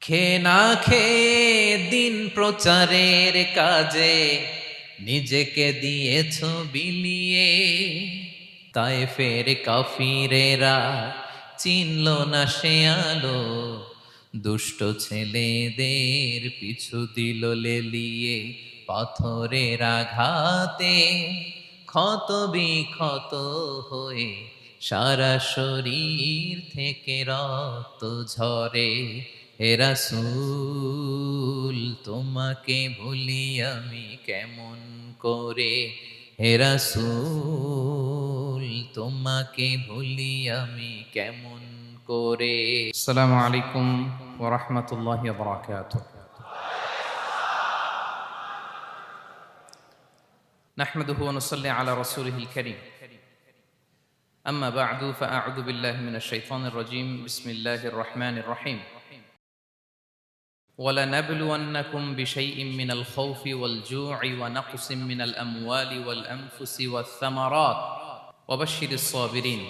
খেয়ে না খেয়ে দিন প্রচারের কাজে নিজেকে দিয়েছ বিলিয়ে, তাই ফের কাফিরেরা চিনল না সে আলো, দুষ্ট ছেলেদের পিছু দিল লেলিয়ে। পাথরের আঘাতে ক্ষত বিক্ষত হয়ে সারা শরীর থেকে রক্ত ঝরে। হে রাসূল তোমাকে ভুলি আমি কেমন করে, হে রাসূল তোমাকে ভুলি আমি কেমন করে। আসসালামু আলাইকুম ওয়া রাহমাতুল্লাহি ওয়া বারাকাতুহু। নাহমাদুহু ওয়া নুসাল্লি আলা রাসূলিহিল কারীম। আম্মা বা'দু ফাআউযু বিল্লাহি মিনাশ শাইতানির রাজীম। বিসমিল্লাহির রাহমানির রাহিম। وَلَنَبْلُوَنَّكُمْ بِشَيْءٍ مِّنَ الْخَوْفِ وَالْجُوعِ وَنَقْصٍ مِّنَ الْأَمْوَالِ وَالْأَنفُسِ وَالثَّمَرَاتِ وَبَشِّرِ الصَّابِرِينَ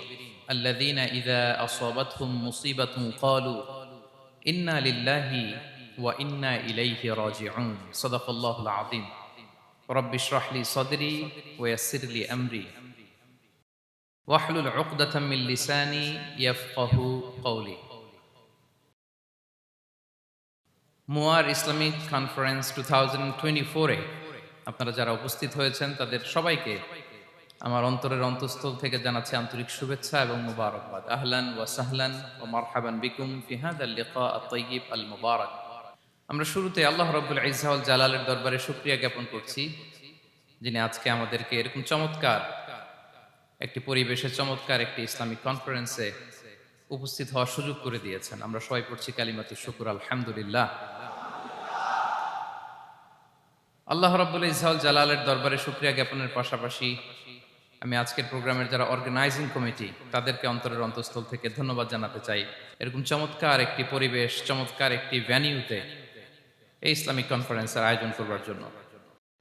الَّذِينَ إِذَا أَصَابَتْهُم مُّصِيبَةٌ قَالُوا إِنَّا لِلَّهِ وَإِنَّا إِلَيْهِ رَاجِعُونَ صدق الله العظيم رب اشرح لي صدري ويسر لي أمري واحلل عقدة من لساني يفقه قولي। মুয়ার ইসলামিক কনফারেন্স 2024-এ আপনারা যারা উপস্থিত হয়েছেন তাদের সবাইকে আমার অন্তরের অন্তঃস্থল থেকে জানাচ্ছি আন্তরিক শুভেচ্ছা এবং মুবারকবাদ। আহলান ওয়া সাহলান ওয়া মারহাবান বিকুম ফি হাযাল লিকা আত-তাইয়িব আল মুবারাক। আমরা শুরুতে আল্লাহ রাব্বুল ইজ্জা ওয়াল জালালের দরবারে শুকরিয়া জ্ঞাপন করছি, যিনি আজকে আমাদেরকে এরকম চমৎকার একটি পরিবেশে চমৎকার একটি ইসলামিক কনফারেন্সে উপস্থিত হওয়ার সুযোগ করে দিয়েছেন। আমরা সবাই পড়ছি কালিমাতুশ শুকর আলহামদুলিল্লাহ। আল্লাহ রাব্বুল ইজ্জা ওয়াল জালালের দরবারে শুকরিয়া জ্ঞাপনের পাশাপাশি আমি আজকের প্রোগ্রামের যারা অর্গানাইজিং কমিটি তাদেরকে অন্তরের অন্তঃস্থল থেকে ধন্যবাদ জানাতে চাই, এরকম চমৎকার একটি পরিবেশ, চমৎকার একটি ভ্যানিউতে এই ইসলামিক কনফারেন্সের আয়োজন করবার জন্য।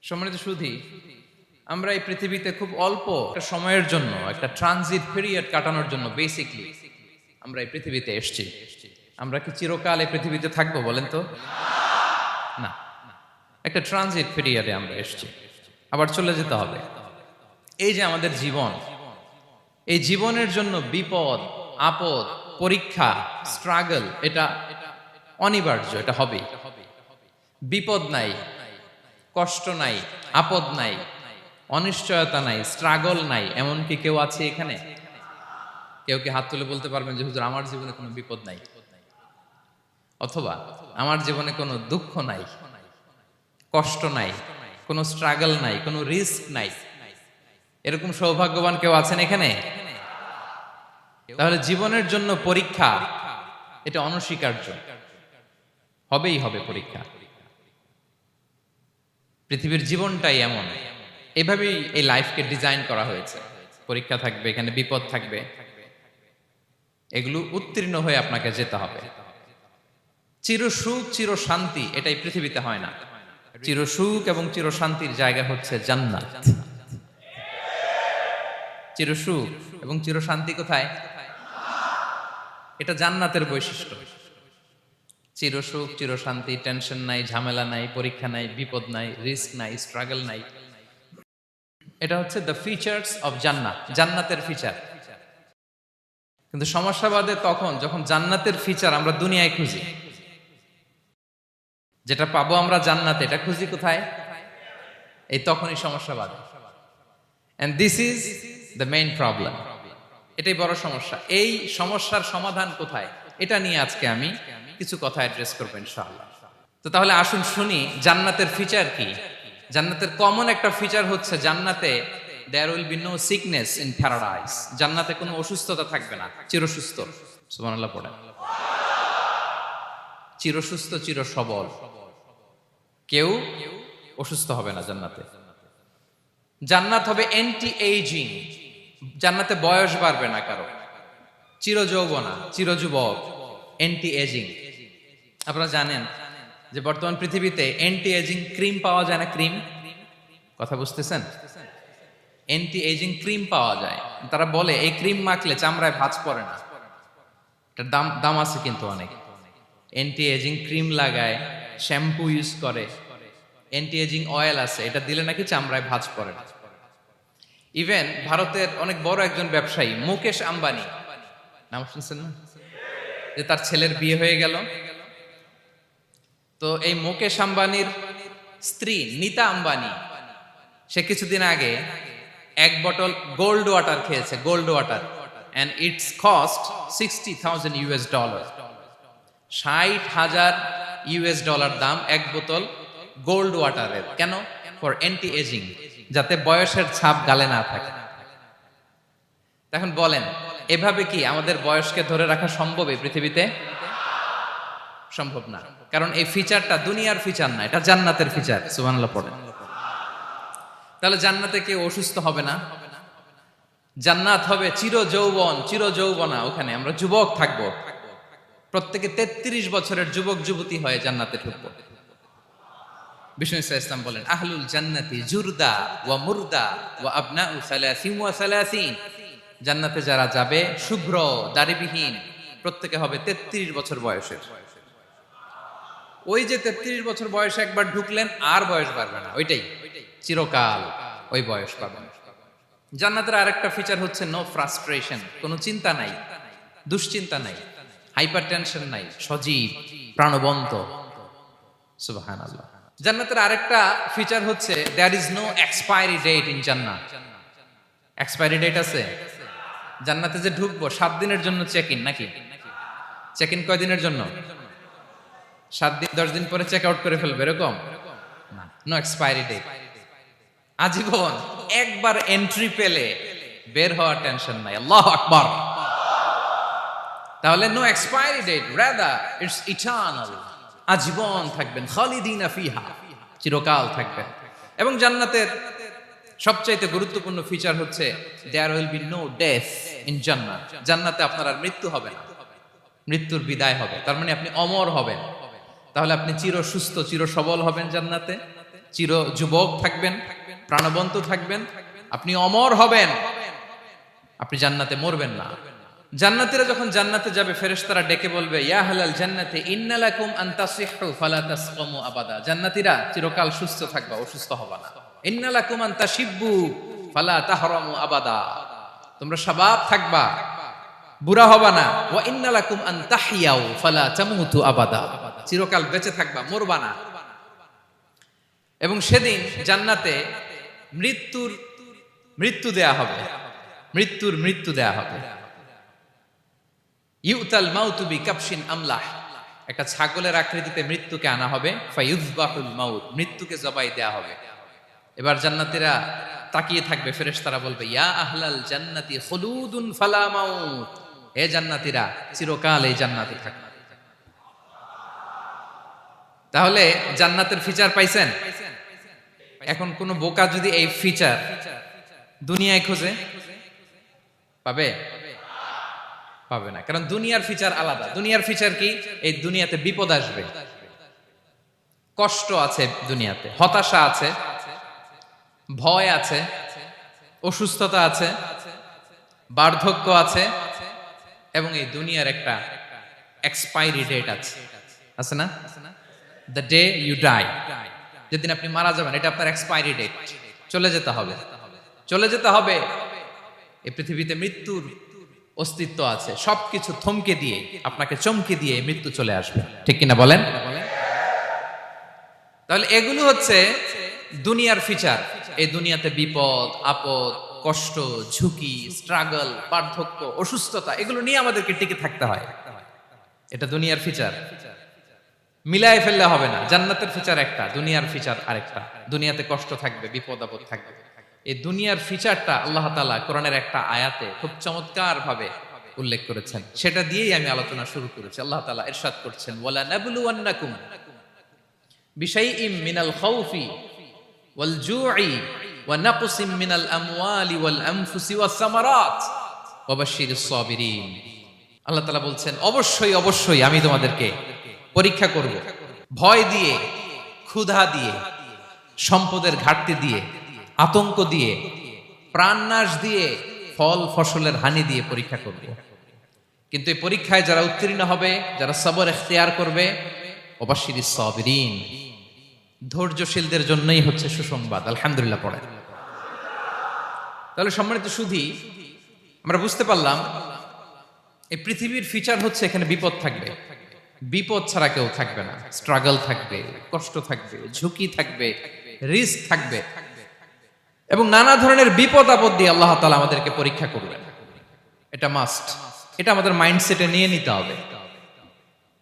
সম্মানিত সুধী, আমরা এই পৃথিবীতে খুব অল্প একটা সময়ের জন্য, একটা ট্রানজিট পিরিয়ড কাটানোর জন্য বেসিকলি আমরা এই পৃথিবীতে এসেছি। আমরা কি চিরকাল এই পৃথিবীতে থাকবো বলেন তো? না, একটা ট্রানজিট পিরিয়ডে আমরা এসেছি, আবার চলে যেতে হবে। এই যে আমাদের জীবন, এই জীবনের জন্য বিপদ, আপদ, পরীক্ষা, স্ট্রাগল এটা অনিবার্য, এটা হবে। বিপদ নাই, কষ্ট নাই, আপদ নাই, অনিশ্চয়তা নাই, স্ট্রাগল নাই, এমন কি কেউ আছে এখানে? কেউ কি হাত তুলে বলতে পারবেন যে হুজুর আমার জীবনে কোনো বিপদ নাই, অথবা আমার জীবনে কোনো দুঃখ নাই, কষ্ট নাই, কোনো স্ট্রাগল নাই, কোনো রিস্ক নাই? এরকম সৌভাগ্যবান কেউ আছেন এখানে? তাহলে জীবনের জন্য পরীক্ষা এটা অনস্বীকার্য, হবেই হবে পরীক্ষা। পৃথিবীর জীবনটাই এমন, এভাবেই এই লাইফকে ডিজাইন করা হয়েছে। পরীক্ষা থাকবে, এখানে বিপদ থাকবে, এগুলো উত্তীর্ণ হয়ে আপনাকে যেতে হবে। চির সুখ চির শান্তি এটাই পৃথিবীতে হয় না। চির সুখ এবং চির শান্তির জায়গা হচ্ছে জান্নাত। চির সুখ এবং চির শান্তি কোথায়? এটা জান্নাতের বৈশিষ্ট্য। চির সুখ চির শান্তি, টেনশন নাই, ঝামেলা নাই, পরীক্ষা নাই, বিপদ নাই, রিস্ক নাই, স্ট্রাগল নাই, এটা হচ্ছে দ্য ফিচার্স অফ জান্নাত, জান্নাতের ফিচার। কিন্তু সমস্যা বাদে তখন যখন জান্নাতের ফিচার আমরা দুনিয়ায় খুঁজি, যেটা পাবো আমরা জান্নাতে, এটা খুঁজি কোথায়? এই তখনই সমস্যা বাদে। And this is the main problem. এটাই বড় সমস্যা। এই সমস্যার সমাধান কোথায়, এটা নিয়ে আজকে আমি কিছু কথা অ্যাড্রেস করবো ইনশাআল্লাহ। তো তাহলে আসুন শুনি জান্নাতের ফিচার কি। জান্নাতের কমন একটা ফিচার হচ্ছে জান্নাতে there will be no sickness in paradise. জান্নাতে কোনো অসুস্থতা থাকবে না, চিরসুস্থ। সুবহানাল্লাহ পড়েন। চিরসুস্থ, চির সবল, কেউ অসুস্থ হবে না জান্নাতে। জান্নাত হবে অ্যান্টি এইজিং, জান্নাতে বয়স বাড়বে না কারো, চির যৌবনা, চির যুবক, অ্যান্টি এজিং। আপনারা জানেন যে বর্তমান পৃথিবীতে অ্যান্টি এজিং ক্রিম পাওয়া যায় না? ক্রিম, কথা বুঝতেছেন? অ্যান্টি এজিং ক্রিম পাওয়া যায়। তারা বলে এই ক্রিম মাখলে চামড়ায় ভাঁজ পড়ে না। এটার দাম আছে কিন্তু অনেক। অ্যান্টি এজিং ক্রিম লাগায়, শ্যাম্পু ইউজ করে, অ্যান্টি এজিং অয়েল আছে, এটা দিলে নাকি চামড়ায় ভাঁজ পড়ে না। ইভেন ভারতের অনেক বড় একজন ব্যবসায়ী মুকেশ আম্বানি, নাম শুনছেন না, যে তার ছেলের বিয়ে হয়ে গেল, তো এই মুকেশ আম্বানির স্ত্রী নীতা আম্বানি, সে কিছুদিন আগে এক বটল গোল্ড ওয়াটার খেয়েছে, gold water, and its cost $60,000 $60,000 দাম এক বোতল গোল্ড ওয়াটারের। কেন? ফর অ্যান্টি এজিং, যাতে বয়সের ছাপ গালে না থাকে। এখন বলেন, এভাবে কি আমাদের বয়সকে ধরে রাখা সম্ভব এই পৃথিবীতে? সম্ভব না, কারণ এই ফিচারটা দুনিয়ার ফিচার না, এটা জান্নাতের ফিচার। সুবহানাল্লাহ পড়েন। তাহলে জান্নাতে কেউ অসুস্থ হবে না, জান্নাত হবে চির যৌবন, চির যৌবনা, ওখানে আমরা যুবক থাকবো, প্রত্যেকে 33 বছরের যুবক যুবতী হয়ে জান্নাতে ঢুকবো। বিষ্ণু ইসলাম বলেন, আহলুল জান্নাতি জুরদা ওয়া মুরদা ওয়া আবনাউ সালাসিন ওয়া সালাসিন, জান্নাতে যারা যাবে শুভ্র দাড়িবিহীন, প্রত্যেকে হবে 33 বছর বয়সের। ওই যে 33 বছর বয়সে একবার ঢুকলেন, আর বয়স বাড়বে না, ওইটাই চিরকাল ওই বয়স পাবেন। জান্নাতের আরেকটা ফিচার হচ্ছে নো ফ্রাস্ট্রেশন, কোনো চিন্তা নাই, দুশ্চিন্তা নাই, হাইপার টেনশন নাই, সজীব প্রাণবন্ত। সুবহানাল্লাহ। জান্নাতের আরেকটা ফিচার হচ্ছে there is no expiry date in জান্নাত। এক্সপায়ারি ডেট আছে? জান্নাতে যে ঢুকবো 7 দিনের জন্য চেক ইন, নাকি চেক ইন কয় দিনের জন্য? 7 দিন 10 দিন পরে চেক আউট করে ফেলবে, এরকম না, নো এক্সপায়ারি ডেট, আজীবন। একবার এন্ট্রি পেলে বের হওয়ার টেনশন নাই। আল্লাহু আকবার। তাহলে no expiry date, rather it's eternal, আজীবন থাকবেন, খালিদিনা ফিহা, চিরকাল থাকবেন। এবং জান্নাতের সবচাইতে গুরুত্বপূর্ণ ফিচার হচ্ছে there will be no death in জান্নাত। জান্নাতে আপনার আর মৃত্যু হবে না, মৃত্যুর বিদায় হবে, তার মানে আপনি অমর হবেন। তাহলে আপনি চির সুস্থ, চির সবল হবেন জান্নাতে, চির যুবক থাকবেন, প্রাণবন্ত থাকবেন, আপনি অমর হবেন, আপনি জান্নাতে মরবেন না। জান্নাতীরা যখন জান্নাতে যাবে, ফেরেশতারা ডেকে বলবে, ইয়া আহলাল জান্নাতি ইন্না লাকুম আন তাসিহু ফালা তাসকামু আবাদা। জান্নাতীরা চিরকাল সুস্থ থাকবা, অসুস্থ হবা না। ইন্না লাকুম আন তাশিব্বু ফালা তাহরামু আবাদা, তোমরা শাবাব থাকবা, বুড়া হবা না। ওয়া ইন্না লাকুম আন তাহইয়াউ ফালা তামুতু আবাদা, চিরকাল বেঁচে থাকবা, মরবা না। এবং সেদিন জান্নাতে মৃত্যু দেয়া হবে, মৃত্যু দেয়া হবে। ইউতাল মাউতু বিকাবশিন আমলাহ, একটা ছাগলের আকৃতিতে মৃত্যুকে আনা হবে। ফায়ুযবাহুল মাউত, মৃত্যুকে জবাই দেয়া হবে। এবার জান্নাতীরা তাকিয়ে থাকবে, ফেরেশতারা বলবে, ইয়া আহলাল জান্নাতি খুলুদুন ফালা মাউত, হে জান্নাতীরা চিরকাল এই জান্নাতে থাকবে। তাহলে জান্নাতের ফিচার পাইছেন? এখন কোন বোকা যদি এই ফিচার দুনিয়ায় খোঁজে, পাবে? পাবে না, কারণ দুনিয়ার ফিচার আলাদা। দুনিয়ার ফিচার কি? এই দুনিয়াতে বিপদ আসবে, কষ্ট আছে দুনিয়াতে, হতাশা আছে, ভয় আছে, অসুস্থতা আছে, বার্ধক্য আছে, এবং এই দুনিয়ার একটা এক্সপায়ারি ডেট আছে না? দ্য ডে ইউ ডাই, যেদিন আপনি মারা যাবেন, এটা আপনার এক্সপায়ারি ডেট, চলে যেতে হবে, চলে যেতে হবে। এই পৃথিবীতে মৃত্যুর অস্তিত্ব আছে, সবকিছু থমকে দিয়ে, আপনাকে চমকে দিয়ে মৃত্যু চলে আসবে, ঠিক কিনা বলেন? তাহলে এগুলো হচ্ছে দুনিয়ার ফিচার। এই দুনিয়াতে বিপদ আপদ, কষ্ট, ঝুঁকি, স্ট্রাগল, বার্ধক্য, অসুস্থতা, এগুলো নিয়ে আমাদেরকে টিকে থাকতে হয়। এটা দুনিয়ার ফিচার, মিলায় ফেললে হবে না। জান্নাতের ফিচার একটা, দুনিয়ার ফিচার আরেকটা। দুনিয়াতে কষ্ট থাকবে, বিপদ আপদ থাকবে। এই দুনিয়ার ফিচারটা আল্লাহ তাআলা কোরআনের একটা আয়াতে খুব চমৎকার ভাবে উল্লেখ করেছেন, সেটা দিয়েই আমি আলোচনা শুরু করেছি। আল্লাহ তাআলা ইরশাদ করছেন, ওয়ালা নাবলুওয়ান্নাকুম বিশাইইম মিনাল খাউফি ওয়াল জুই ওয়া নাকসিম মিনাল আমওয়ালি ওয়াল আনফুসি ওয়াস সামারাত ওয়া বাশশিরিস সাবিরিন। আল্লাহ তাআলা বলছেন, অবশ্যই অবশ্যই আমি তোমাদেরকে পরীক্ষা করব, ভয় দিয়ে, ক্ষুধা দিয়ে, সম্পদের ঘাটতি দিয়ে, আতঙ্ক দিয়ে, প্রাণনাশ দিয়ে, ফল ফসলের হানি দিয়ে পরীক্ষা করব। কিন্তু এই পরীক্ষায় যারা উত্তীর্ণ হবে, যারা সবর ইখতিয়ার করবে, ওয়াবাশশিরিস সাবিরিন, ধৈর্যশীলদের জন্যই হচ্ছে সুসংবাদ। আলহামদুলিল্লাহ পড়ে। তাহলে সম্মানিত সুধী, আমরা বুঝতে পারলাম এই পৃথিবীর ফিচার হচ্ছে এখানে বিপদ থাকবে, বিপদ ছাড়া কেউ থাকবে না। স্ট্রাগল থাকবে, কষ্ট থাকবে, ঝুঁকি থাকবে, রিস্ক থাকবে, এবং নানা ধরনের বিপদ আপদ দিয়ে আল্লাহ তাআলা আমাদেরকে পরীক্ষা করবেন। এটা মাস্ট, এটা আমাদের মাইন্ডসেটে নিয়ে নিতে হবে।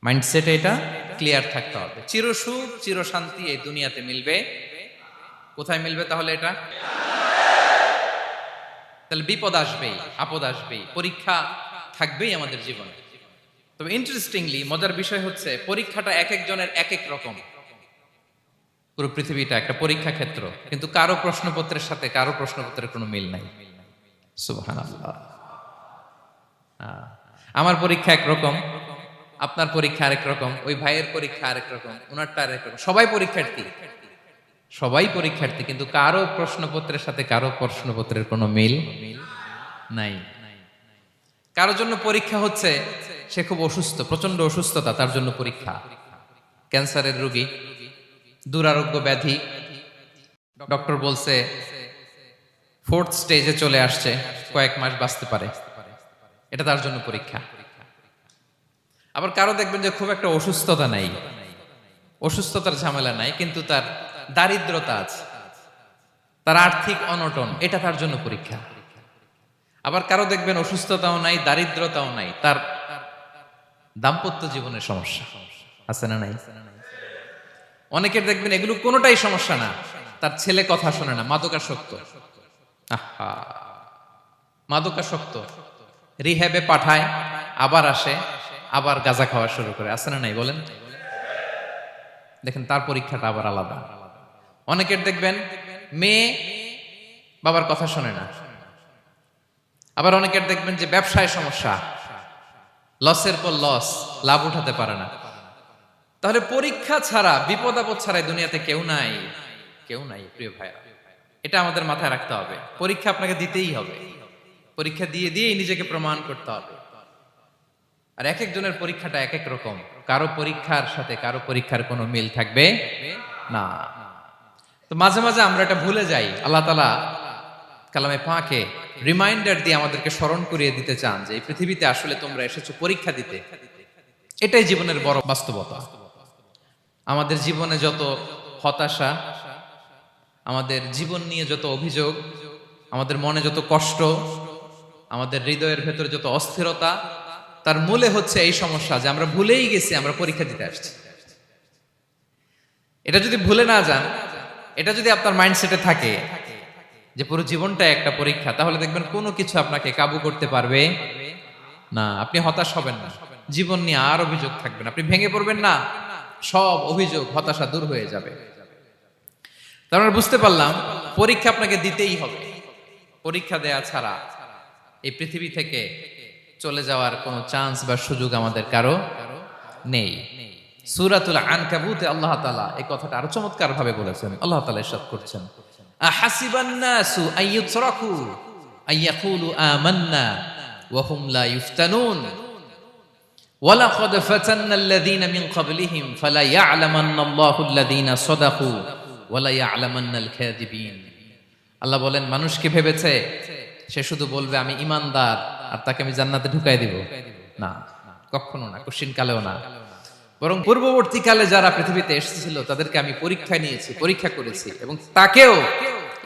মাইন্ডসেটে এটা ক্লিয়ার থাকতে হবে। চিরসুখ চিরশান্তি এই দুনিয়াতে মিলবে, কোথায় মিলবে তাহলে এটা? তাহলে বিপদ আসবেই, আপদ আসবেই, পরীক্ষা থাকবেই আমাদের জীবনে। তবে ইন্টারেস্টিংলি মজার বিষয় হচ্ছে পরীক্ষাটা এক একজনের এক এক রকম। পুরো পৃথিবীটা একটা পরীক্ষা ক্ষেত্র, কিন্তু কারো প্রশ্নপত্রের সাথে কারো প্রশ্নপত্রের কোনো মিল নাই। সুবহানাল্লাহ। আমার পরীক্ষা একরকম, আপনার পরীক্ষা আরেক রকম, ওই ভাইয়ের পরীক্ষা আরেক রকম, ওনারটা আরেক রকম। সবাই পরীক্ষার্থী, সবাই পরীক্ষার্থী, কিন্তু কারো প্রশ্নপত্রের সাথে কারো প্রশ্নপত্রের কোনো মিল নাই। কারোর জন্য পরীক্ষা হচ্ছে সে খুব অসুস্থ, প্রচন্ড অসুস্থতা, তার জন্য পরীক্ষা। ক্যান্সারের রোগী, দুরারোগ্য ব্যাধি, ডক্টর বলছে 4th স্টেজে চলে আসছে, কয়েক মাস বাঁচতে পারে, এটা তার জন্য পরীক্ষা। আবার কারো দেখবেন যে খুব একটা অসুস্থতা নাই, অসুস্থতার ঝামেলা নাই, কিন্তু তার দারিদ্রতা আছে, তার আর্থিক অনটন, এটা তার জন্য পরীক্ষা। আবার কারো দেখবেন অসুস্থতাও নাই, দারিদ্রতাও নাই, তার দাম্পত্য জীবনের সমস্যা আছে না নাই? অনেকের দেখবেন এগুলো কোনোটাই সমস্যা না, তার ছেলে কথা শোনে না, মাদকাসক্ত। আহা, মাদকাসক্ত, রিহ্যাবে পাঠায়, আবার আসে, আবার গাঁজা খাওয়া শুরু করে, আছে না নাই বলেন? দেখেন তার পরীক্ষাটা আবার আলাদা। অনেকের দেখবেন মেয়ে বাবার কথা শোনে না। আবার অনেকের দেখবেন যে ব্যবসায় সমস্যা, লসের পর লস, লাভ উঠাতে পারে না। তাহলে পরীক্ষা ছাড়া, বিপদ আপদ ছাড়া দুনিয়াতে কেউ নাই, কেউ নাই প্রিয় ভাইরা। এটা আমাদের মাথায় রাখতে হবে। পরীক্ষা আপনাকে দিতেই হবে, পরীক্ষা দিয়ে দিয়েই নিজেকে প্রমাণ করতে হবে। আর এক একজনের পরীক্ষাটা এক এক রকম, কারো পরীক্ষার সাথে কারো পরীক্ষার কোনো মিল থাকবে না। তো মাঝে মাঝে আমরা এটা ভুলে যাই। আল্লাহ তাআলা কালামে পাকে রিমাইন্ডার দিয়ে আমাদেরকে স্মরণ করিয়ে দিতে চান যে এই পৃথিবীতে আসলে তোমরা এসেছো পরীক্ষা দিতে। এটাই জীবনের বড় বাস্তবতা। আমাদের জীবনে যত হতাশা, আমাদের জীবন নিয়ে যত অভিযোগ, আমাদের মনে যত কষ্ট, আমাদের হৃদয়ের ভেতরে যত অস্থিরতা, তার মূলে হচ্ছে এই সমস্যা যে আমরা ভুলেই গেছি আমরা পরীক্ষা দিতে আসছি। এটা যদি ভুলে না যান, এটা যদি আপনার মাইন্ডসেটে থাকে যে পুরো জীবনটা একটা পরীক্ষা, তাহলে দেখবেন কোনো কিছু আপনাকে কাবু করতে পারবে না। আপনি হতাশ হবেন না, জীবন নিয়ে আর অভিযোগ থাকবে না, আপনি ভেঙে পড়বেন না, সব অভিযোগ হতাশা দূর হয়ে যাবে। তার মানে বুঝতে পারলাম পরীক্ষা আপনাকে দিতেই হবে। পরীক্ষা দেয়া ছাড়া এই পৃথিবী থেকে চলে যাওয়ার কোনো চান্স বা সুযোগ আমাদের কারো নেই। সূরাতুল আনকাবুতে আল্লাহ তাআলা এই কথাটা আরো চমৎকার ভাবে বলেছেন। আল্লাহ তাআলা ইরশাদ করছেন, আহাসিবান নাসু আইয়ুতরাকু আইয়াকুলু আমান্না ওয়া হুম লা ইফতানুন ওয়ালাকাদ ফাতান্নাল্লাযীনা মিন ক্বাবলিহিম ফালা ইয়া'লামান্নাল্লাহুল্লাযীনা সাদাকু ওয়ালা ইয়া'লামান্নাল কাযিবিন। আল্লাহ বলেন, মানুষ কি ভেবেছে সে শুধু বলবে আমি ঈমানদার আর তাকে আমি জান্নাতে ঢুকাই দিব? না, কখনো না, কোশ্চিন কালেও না। বরং পূর্ববর্তীকালে যারা পৃথিবীতে এসেছিল তাদেরকে আমি পরীক্ষায় নিয়েছি, পরীক্ষা করেছি, এবং তাকেও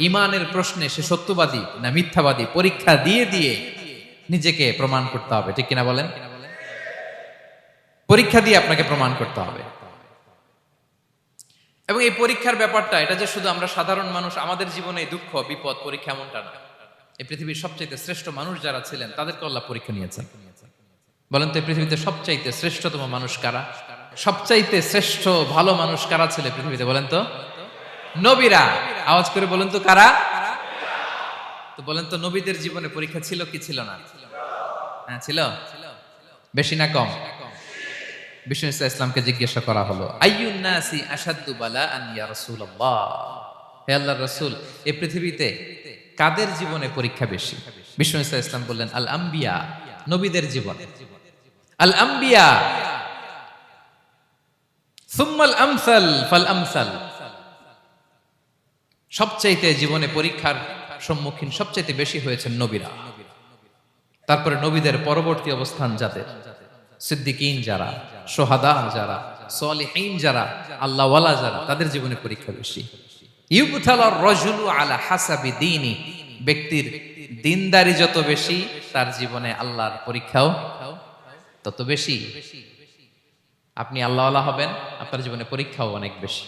ঈমানের প্রশ্নে সে সত্যবাদী না মিথ্যাবাদী পরীক্ষা দিয়ে দিয়ে নিজেকে প্রমাণ করতে হবে। ঠিক কিনা বলেন? পরীক্ষা দিয়ে আপনাকে প্রমাণ করতে হবে। এবং এই পরীক্ষার ব্যাপারটা, এটা যে শুধু আমরা সাধারণ মানুষ আমাদের জীবনে দুঃখ বিপদ পরীক্ষা এমনটা না। এই পৃথিবীর সবচাইতে শ্রেষ্ঠ মানুষ যারা ছিলেন তাদেরকে আল্লাহ পরীক্ষা নিয়েছেন। বলেন তো এই পৃথিবীতে সবচাইতে শ্রেষ্ঠতম মানুষ কারা? সবচাইতে শ্রেষ্ঠ ভালো মানুষ কারা ছিল পৃথিবীতে? বলেন তো নবীরা। আওয়াজ করে বলেন তো কারা? তো বলেন তো নবীদের জীবনে পরীক্ষা ছিল কি ছিল না? হ্যাঁ ছিল। বেশি না কম? বিষ্ণু ইসলামকে জিজ্ঞাসা করা হলো, আইয়ুন নাসি আশাদ্দু বালাআন ইয়া রাসূলুল্লাহ, হে আল্লাহর রাসূল, এই পৃথিবীতে কাদের জীবনে পরীক্ষা বেশি? বিষ্ণু ইসলাম বললেন, আল আম্বিয়া, নবীদের জীবনে। আল আম্বিয়া সুম্মাল আমসাল ফাল আমসাল, সবচাইতে জীবনে পরীক্ষার সম্মুখীন সবচাইতে বেশি হয়েছেন নবীরা। তারপরে নবীদের পরবর্তী অবস্থান যাদের, সিদ্দিকিন যারা, সোহাদা যারা, সালিহিন যারা, আল্লাহওয়ালা যারা, তাদের জীবনে পরীক্ষা বেশি। ইউবতালার রাজুলু আলা হাসাবি দীনি, ব্যক্তির দিনদারি যত বেশি তার জীবনে আল্লাহর পরীক্ষাও তত বেশি। আপনি আল্লাহওয়ালা হবেন, আপনার জীবনে পরীক্ষাও অনেক বেশি।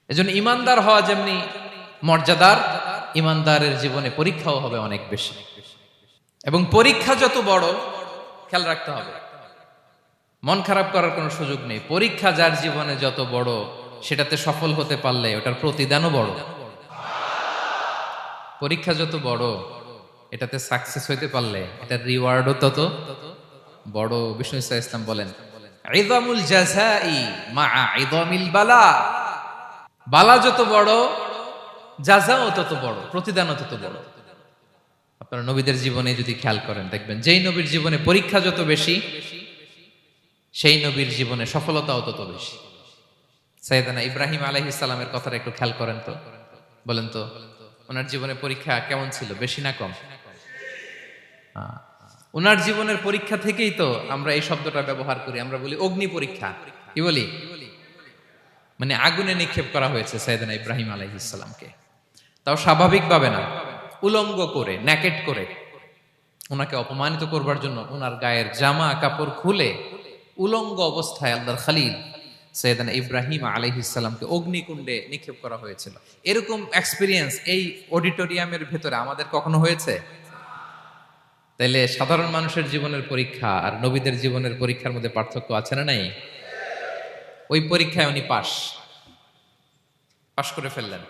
এজন্য ইমানদার হওয়া যেমনি মর্যাদার, ইমানদারের জীবনে পরীক্ষাও হবে অনেক বেশি। এবং পরীক্ষা যত বড়, খেয়াল রাখতে হবে, মন খারাপ করার কোনো সুযোগ নেই। পরীক্ষা যার জীবনে যত বড়, সেটাতে সফল হতে পারলে ওটার প্রতিদানও বড়। পরীক্ষা যত বড়, এটাতে সাকসেস হইতে পারলে এটার রিওয়ার্ডও তত বড়। বিষ্ণু ইসলাম বলেন, ইযামুল জাযাই মা'a ইযামিল বালা, বালা যত বড়, জাযাও তত বড়, প্রতিদানও তত বড়। আপনারা নবীদের জীবনে যদি খেয়াল করেন, দেখবেন যেই নবীর জীবনে পরীক্ষা যত বেশি, সেই নবীর জীবনে সফলতাও তত বেশি। সাইয়েদনা ইব্রাহিম আলাইহিস সালামের কথাটা একটু খেয়াল করেন তো, বলেন তো, ওনার জীবনে পরীক্ষা কেমন ছিল, বেশি না কম? ওনার জীবনের পরীক্ষা থেকেই তো আমরা এই শব্দটা ব্যবহার করি, আমরা বলি অগ্নি পরীক্ষা। কি বলি? মানে আগুনে নিক্ষেপ করা হয়েছে সাইয়েদনা ইব্রাহিম আলাইহিস সালামকে, তাও স্বাভাবিকভাবে না, উলঙ্গ করে, ন্যাকেট করে ওনাকে অপমানিত করবার জন্য ওনার গায়ের জামা কাপড় খুলে উলঙ্গ অবস্থায় আল্লাহর খলিল সাইয়েদনা ইব্রাহিম আলাইহিস সালামকে অগ্নিকুণ্ডে নিক্ষেপ করা হয়েছিল। এরকম এক্সপেরিয়েন্স এই অডিটোরিয়ামের ভেতরে আমাদের কখনো হয়েছে? তাইলে সাধারণ মানুষের জীবনের পরীক্ষা আর নবীদের জীবনের পরীক্ষার মধ্যে পার্থক্য আছে না নাই? ওই পরীক্ষায় উনি পাশ করে ফেললেন।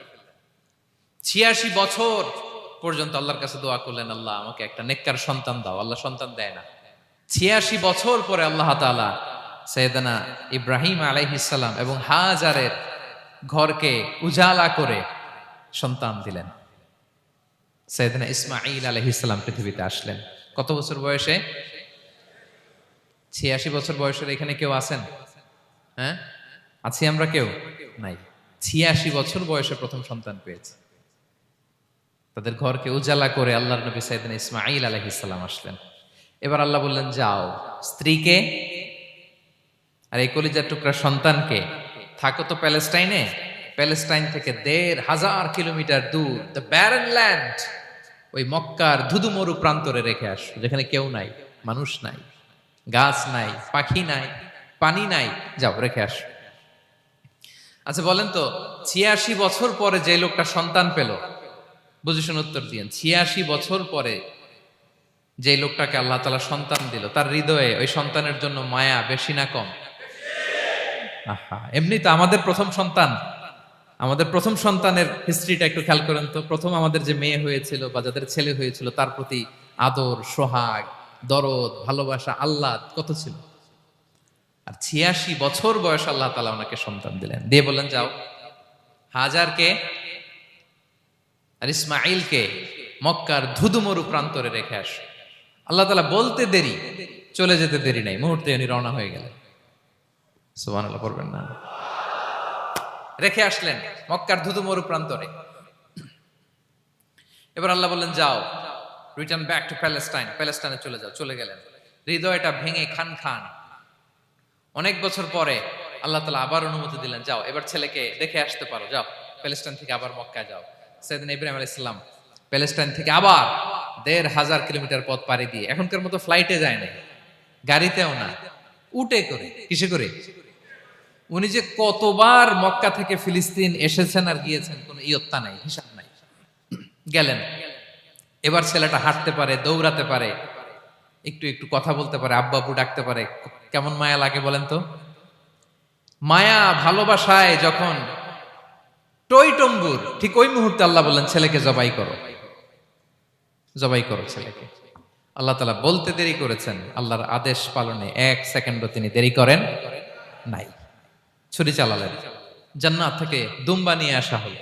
৮৬ বছর পর্যন্ত আল্লাহর কাছে দোয়া করলেন, আল্লাহ আমাকে একটা নেককার সন্তান দাও। আল্লাহ সন্তান দেয় না। ৮৬ বছর পরে আল্লাহ তাআলা সাইয়েদনা ইব্রাহিম আলাইহিস সালাম এবং হাজারের ঘরকে উজালা করে সন্তান দিলেন। সাইয়েদনা ইসমাঈল আলাইহিস সালাম পৃথিবীতে আসলেন কত বছর বয়সে? ৮৬ বছর বয়সের এখানে কেউ আছেন? হ্যাঁ, আছি আমরা? কেউ নাই। ৮৬ বছর বয়সে প্রথম সন্তান পেয়েছে। তাদের ঘরকে উজালা করে আল্লাহর নবী সাইয়েদনা ইসমাঈল আলাইহিস সালাম আসলেন। এবার আল্লাহ বললেন, যাও স্ত্রীকে আর এই কলিজার টুকরা সন্তানকে, থাকো তো প্যালেস্টাইনে, প্যালেস্টাইন থেকে ১৫০০ কিলোমিটার দূর, দ্য ব্যারেন ল্যান্ড, ওই মক্কার ধুধুমরু প্রান্তরে রেখে আস, যেখানে কেউ নাই, মানুষ নাই, গাছ নাই, পাখি নাই, পানি নাই, যাও রেখে আস। আচ্ছা বলেন তো, ৮৬ বছর পরে যে লোকটা সন্তান পেল, বুঝে শুনে উত্তর দিয়েন, ৮৬ বছর পরে যে লোকটাকে আল্লাহ তাআলা সন্তান দিল, তার হৃদয়ে ওই সন্তানের জন্য মায়া বেশি না কম? এমনি তো আমাদের প্রথম সন্তানের হিস্ট্রিটা একটু খেয়াল করেন তো। প্রথম আমাদের যে মেয়ে হয়েছিল বা যাদের ছেলে হয়েছিল, তার প্রতি আদর, সোহাগ, দরদ, ভালোবাসা, আহ্লাদ কত ছিল। আর ৮৬ বছর বয়স আল্লাহ তাআলা ওনাকে সন্তান দিলেন, দিয়ে বললেন, যাও হাজারকে আর ইসমাঈলকে মক্কার ধুধুমরু প্রান্তরে রেখে আস। আল্লাহ তাআলা বলতে দেরি, চলে যেতে দেরি নাই, মুহূর্তে উনি রওনা হয়ে গেলেন। সুবহানাল্লাহ পড়বেন না? রেখে আসলেন মক্কার ধুধুমরু প্রান্তরে। এবার আল্লাহ বললেন, যাও রিটার্ন ব্যাক টু প্যালেস্টাইন, প্যালেস্টাইনে চলে যাও। চলে গেলেন, হৃদয়টা ভেঙে খান খান। অনেক বছর পরে আল্লাহ তাআলা আবার অনুমতি দিলেন, যাও এবার ছেলেকে দেখে আসতে পারো, যাও প্যালেস্টাইন থেকে আবার মক্কায় যাও। সাইয়েদনা ইব্রাহিম আলাইহিস সালাম প্যালেস্টাইন থেকে আবার ১৫০০ কিলোমিটার পথ পাড়ি দিয়ে, এখনকার মতো ফ্লাইটে যায় না, গাড়িতেও না, উটে করে। কিসে করে? উনি যে কতবার মক্কা থেকে ফিলিস্তিন এসেছেন আর গিয়েছেন, কোনো ইয়ত্তা নাই, হিসাব নাই। গেলেন, এবার ছেলেটা হাঁটতে পারে, দৌড়াতে পারে, একটু একটু কথা বলতে পারে, আব্বু আব্বু ডাকতে পারে। কেমন মায়া লাগে বলেন তো? মায়া ভালোবাসায় যখন টইটম্বুর, ঠিক ওই মুহূর্তে আল্লাহ বললেন, ছেলেকে জবাই করো, জবাই করো ছেলেকে। আল্লাহ তাআলা বলতে দেরি করেছেন, আল্লাহর আদেশ পালনে ১ সেকেন্ডও তিনি দেরি করেন নাই। ছুরি চালালেন, জান্নাত থেকে দুম্বা নিয়ে আসা হলো।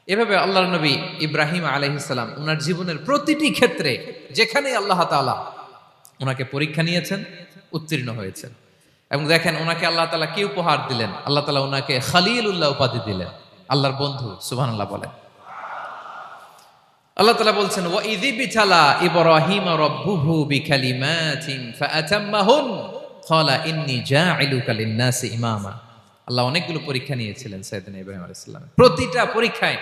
এভাবে আল্লাহর নবী ইব্রাহিম আলাইহিস সালাম ওনার জীবনের প্রতিটি ক্ষেত্রে যেখানে আল্লাহ তাআলা ওনাকে পরীক্ষা নিয়েছেন, উত্তীর্ণ হয়েছেন। এবং দেখেন ওনাকে আল্লাহ তাআলা কি উপহার দিলেন, আল্লাহ তাআলা ওনাকে খলিলুল্লাহ উপাধি দিলেন, আল্লাহর বন্ধু। সুবহানাল্লাহ বলেন। আল্লাহ তাআলা বলছেন ওয়া ইযি বিতালা ইব্রাহিম রাব্বুহু বিকালিমাতিন ফাআতাম্মাহুন ক্বালা ইন্নী জাইলুকা লিন-নাসি ইমামা। আল্লাহ অনেকগুলো পরীক্ষা নিয়েছিলেন সাইয়েদনা ইব্রাহিম আলাইহিস সালাম, প্রতিটা পরীক্ষায়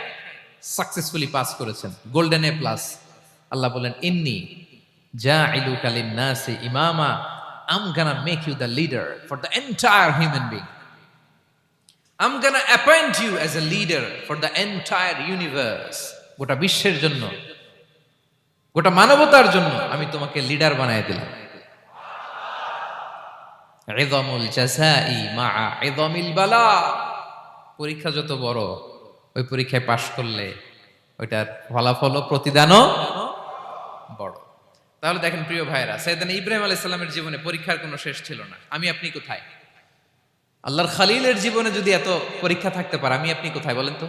সাকসেসফুলি পাস করেছেন, গোল্ডেন এ প্লাস। আল্লাহ বলেন ইন্নী জাইলুকা লিন-নাসি ইমামা, I'm gonna make you the leader for the entire human being. I'm gonna appoint you as a leader for the entire universe. গোটা বিশ্বের জন্য, গোটা মানবতার জন্য আমি তোমাকে লিডার বানায় দিলাম। ইযমুল জাযাই মা'a ইযমিল বালা। পরীক্ষা যত বড়, ওই পরীক্ষায় পাশ করলে ওইটার ফলাফল প্রতিদানও বড়। তাহলে দেখেন প্রিয় ভাইরা, সাইয়েদনা ইব্রাহিম আলাইহিস সালামের জীবনে পরীক্ষার কোনো শেষ ছিল না। আমি আপনি কোথায়? আল্লাহর খলিলের জীবনে যদি এত পরীক্ষা থাকতে পারে, আমি আপনি কোথায় বলেন তো?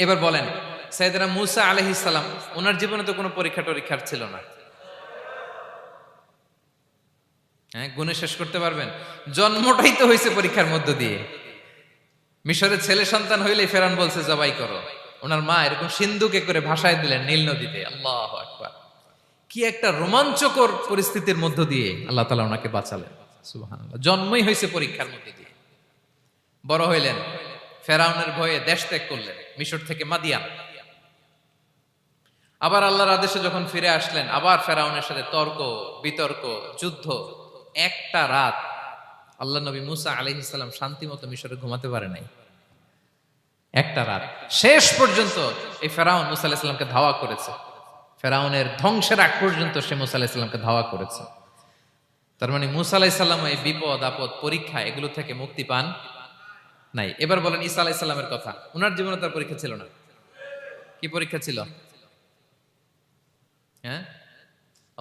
এবার বলেন, সাইয়েদনা মূসা আলাইহিস সালাম, ওনার জীবনে তো কোনো পরীক্ষা টরীক্ষার ছিল না। হ্যাঁ, গুণে শেষ করতে পারবেন? জন্মটাই তো হয়েছে পরীক্ষার মধ্য দিয়ে। মিশরের ছেলে সন্তান হইলে ফেরাউন বলছে জবাই করো, ওনার মা এরকম সিন্ধুকে করে ভাসায় দিলেন নীল নদীতে। আল্লাহু আকবার! কি একটা রোমাঞ্চকর পরিস্থিতির মধ্য দিয়ে আল্লাহ তাআলা ওনাকে বাঁচালেন। সুবহানাল্লাহ। জন্মই হয়েছে পরীক্ষার মধ্যে দিয়ে। বড় হইলেন, ফেরাউনের ভয়ে দেশ ত্যাগ করলেন, মিশর থেকে মাদিয়ান। আবার আল্লাহর আদেশে যখন ফিরে আসলেন, আবার ফেরাউনের সাথে তর্ক বিতর্ক, যুদ্ধ। একটা রাত আল্লাহ নবী মূসা আলাইহিস সালাম শান্তি মতো মিশরে ঘুমাতে পারে নাই। একটা রাত। শেষ পর্যন্ত এই ফেরাউন মূসা আলাইহিস সালামকে ধাওয়া করেছে। ফেরাউনের ধ্বংসের আগ পর্যন্ত সে মূসা আলাইহিস সালামকে ধাওয়া করেছে। তার মানে মূসা আলাইহিস সালাম এই বিপদ আপদ পরীক্ষা এগুলো থেকে মুক্তি পান নাই। এবার বলেন ঈসা আলাইহিস সালামের কথা, ওনার জীবনে তার পরীক্ষা ছিল না? কি পরীক্ষা ছিল? হ্যাঁ,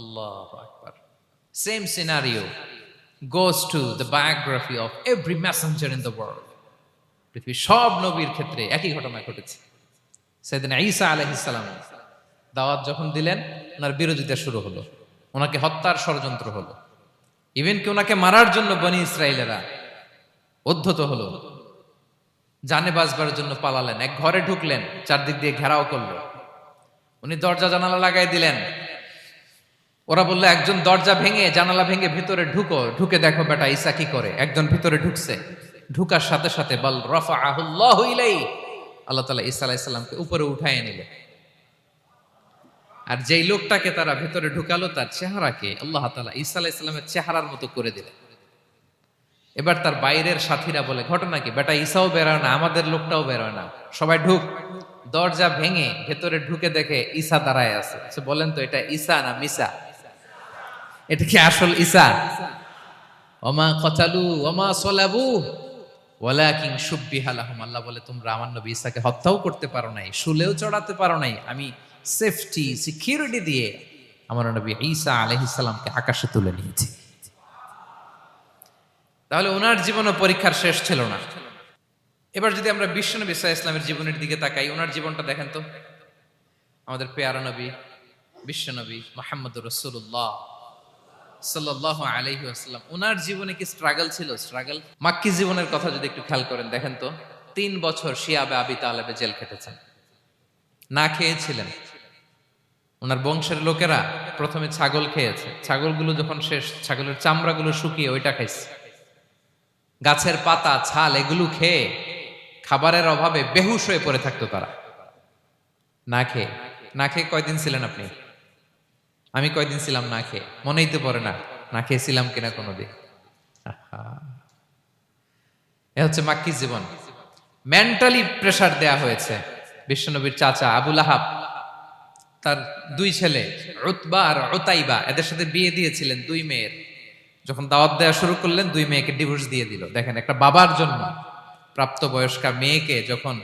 আল্লাহু আকবার। Same scenario goes to the biography of every messenger in the world. পৃথিবীর সব নবীর ক্ষেত্রে একই ঘটনা ঘটেছে। সাইয়েদনা ঈসা আলাইহিস সালাম দাওয়াত যখন দিলেন, ওনার বিরোধিতা শুরু হলো, ওনাকে হত্যার ষড়যন্ত্র হলো। ইভেন কি ওনাকে মারার জন্য বনি ইসরায়েলেরা উদ্ধত হলো, জানে বাঁচবার জন্য পালালেন। এক ঘরে ঢুকলেন, চারদিক দিয়ে ঘেরাও করলো, উনি দরজা জানালা লাগাই দিলেন। ওরা বললো একজন দরজা ভেঙে জানালা ভেঙে ভিতরে ঢুকো, ঢুকে দেখো বেটা ঈসা কি করে। একজন ভিতরে ঢুকছে, ঢুকার সাথে সাথে বল রাফাআহুল্লাহু ইলাইহি, আল্লাহ তাআলা ঈসা আলাইহিস সালামকে উপরে উঠায় নিলেন। আর যেই লোকটাকে তারা ভেতরে ঢুকালো, তার চেহারাকে আল্লাহ তাআলা ঈসা আলাইহিস সালামের চেহারার মতো করে দিলেন। এবার তার বাইরের সাথীরা বলে ঘটনা কি, বেটা ঈসাও বেরোয় না, আমাদের লোকটাও বেরোয় না, সবাই ঢুক। দরজা ভেঙে ভেতরে ঢুকে দেখে ঈসা দাঁড়ায় আছে। সে বলেন তো এটা ঈসা না মিসা? এটা কি আসল ঈসা? ওমা কতালু ওমা সলাবু ওয়ালাকিন শুব্বিহা লাহুম। আল্লাহ বলে তোমরা আমার নবী ঈসাকে হত্যাও করতে পারো নাই, শুলেও চড়াতে পারো নাই, আমি সেফটি সিকিউরিটি দিয়ে আমার নবী ঈসা আলাইহিস সালামকে আকাশে তুলে নিয়েছি। তাহলে ওনার জীবনও পরীক্ষার শেষ ছিল না। এবার যদি আমরা বিশ্বনবী সাল্লাল্লাহু আলাইহি ওয়াসাল্লামের জীবনের দিকে তাকাই, ওনার জীবনটা দেখেন তো। আমাদের পেয়ারা নবী বিশ্বনবী মুহাম্মদুর রাসূলুল্লাহ সাল্লাল্লাহু আলাইহি ওয়াসাল্লাম, ওনার জীবনে কি স্ট্রাগল ছিল? স্ট্রাগল। মাক্কি জীবনের কথা যদি একটু খেয়াল করেন, দেখেন তো 3 বছর শিয়াবে আবি তালেবে জেল খেটেছেন, না খেয়েছিলেন। ওনার বংশের লোকেরা প্রথমে ছাগল খেয়েছে, ছাগলগুলো যখন শেষ, ছাগলের চামড়াগুলো শুকিয়ে ওইটা খাইছে। গাছের পাতা ছাল এগুলো খেয়ে খাবারের অভাবে বেহুশ হয়ে পড়ে থাকতো তারা। না খেয়ে না খেয়ে কয়দিন ছিলেন আপনি? আমি কয়দিন ছিলাম না খেয়ে? মনেই তো পড়ে না, না খেয়েছিলাম কিনা কোনোদিন। এ হচ্ছে মাক্কি জীবন। মেন্টালি প্রেসার দেয়া হয়েছে। বিশ্বনবীর চাচা আবু লাহাব, তার 2 ছেলে উতবা আর উতাইবা, এদের সাথে বিয়ে দিয়েছিলেন 2 মেয়ের। যখন দাওয়াত দেওয়া শুরু করলেন, 2 মেয়েকে ডিভোর্স দিয়ে দিল। দেখেন, একটা বাবার জন্য প্রাপ্তবয়স্কা মেয়েকে যখন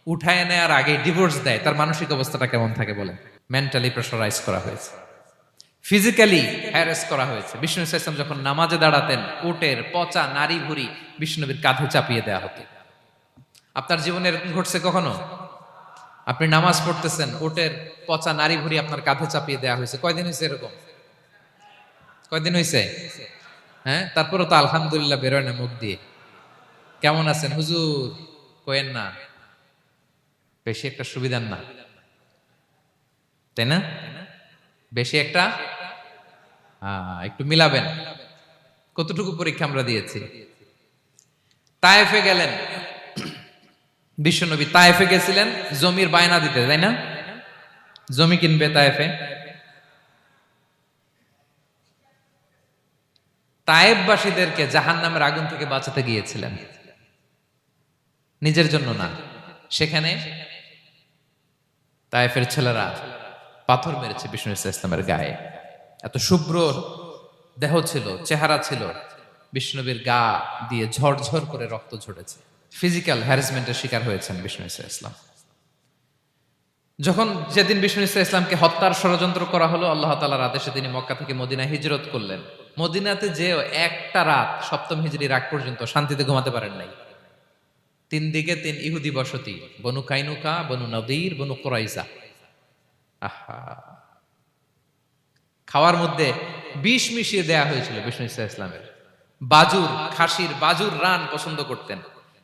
উঠায় নেয়ার আগে ডিভোর্স দেয়, তার মানসিক অবস্থাটা কেমন থাকে বলেন? মেন্টালি প্রেসারাইজ করা হয়েছে, ফিজিক্যালি হ্যারাস করা হয়েছে। বিষ্ণু সাল্লাল্লাহু আলাইহি ওয়াসাল্লাম যখন নামাজে দাঁড়াতেন, উটের পচা নারী ভুঁড়ি বিষ্ণুনবীর কাঁধে চাপিয়ে দেওয়া হতো। আপনার জীবনে এরকম ঘটছে কখনো? আপনি নামাজ পড়তেছেন, উটের পচা নারী ভুঁড়ি আপনার কাঁধে চাপিয়ে দেওয়া হয়েছে। কয়দিন হয়েছে এরকম? কয়দিন হয়েছে? হ্যাঁ, তারপরে তো আলহামদুলিল্লাহ বেরোয় না মুখ দিয়ে। কেমন আছেন হুজুর কোয়েন না, বেশি একটা সুবিধার না, তাই না? বেশি একটা একটু মিলাবেন। কতটুকু পরীক্ষা আমরা দিয়েছি। তায়েফে গেলেন বিশ্বনবী, তায়েফে গেছিলেন জমির বায়না দিতে, তাই না? জমি কিনবে তায়েফে। তায়েফবাসীদেরকে জাহান্নামের আগুন থেকে বাঁচাতে গিয়েছিলেন, নিজের জন্য না। সেখানে তায়েফের ছেলেরা পাথর মেরেছে বিষ্ণু ইসলামের গায়ে। এত শুভ্র দেহ ছিল, চেহারা ছিল, বিষ্ণুবীর গা দিয়ে ঝরঝর করে রক্ত ঝরেছে। ফিজিক্যাল হ্যারাসমেন্টের শিকার হয়েছেন বিষ্ণু ইসলাম। যখন যেদিন বিষ্ণু ইসলামকে হত্যার ষড়যন্ত্র করা হলো, আল্লাহ তাআলার আদেশে তিনি মক্কা থেকে মদিনায় হিজরত করলেন। মদিনাতে যে একটা রাত, সপ্তম হিজরির আগ পর্যন্ত শান্তিতে ঘুমাতে পারেন নাই। 3 দিকে 3 ইহুদি বসতি, বনু কাইনুকা, বনু নদীর, বনু কুরাইজা। আহা, খাওয়ার মধ্যে বিষ মিশিয়ে দেয়া হয়েছিল বিষ্ণু ইসলামের। বাজুর, খাসির বাজুর রান পছন্দ করতেন।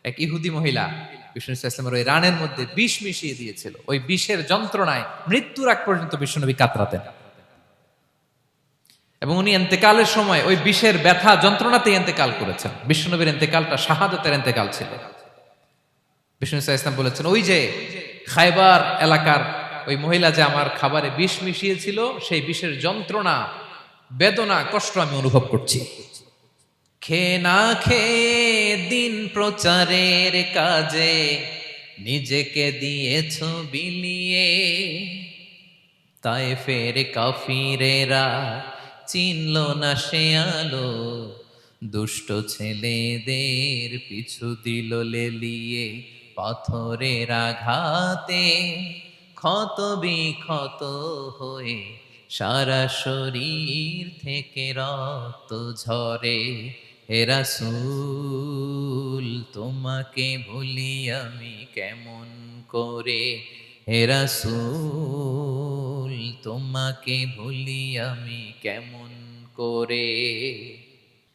এক ইহুদি মহিলা বিষ্ণু ইসলামের ওই রানের মধ্যে বিষ মিশিয়ে দিয়েছিল। ওই বিষের যন্ত্রণায় মৃত্যুর আগ পর্যন্ত বিশ্বনবী কাতরাতেন, এবং উনি ইন্তেকালের সময় ওই বিষের ব্যথা যন্ত্রণাতে ইন্তেকাল করেছেন। বিশ্বনবীর ইন্তেকালটা শাহাদাতের ইন্তেকাল ছিল। বিষ্ণু ইসলাম বলেছেন, ওই যে খায়বার এলাকার ওই মহিলা যে আমার খাবারে বিষ মিশিয়েছিল, সেই বিষের যন্ত্রণা, বেদনা, কষ্ট আমি অনুভব করছি। খেয়ে না খেয়ে দিন প্রচারের কাজে নিজেকে দিয়েছ বিলিয়ে, তায়েফের কাফিরেরা চিনল না সে আলো, দুষ্ট ছেলেদের পিছু দিল লেলিয়ে, পাথরের আঘাতে ক্ষত বিক্ষত হয়ে সারা শরীর থেকে রক্ত ঝরে। হে রাসূল তোমাকে ভুলি আমি কেমন করে, হে রাসূল তোমাকে ভুলি আমি কেমন করে।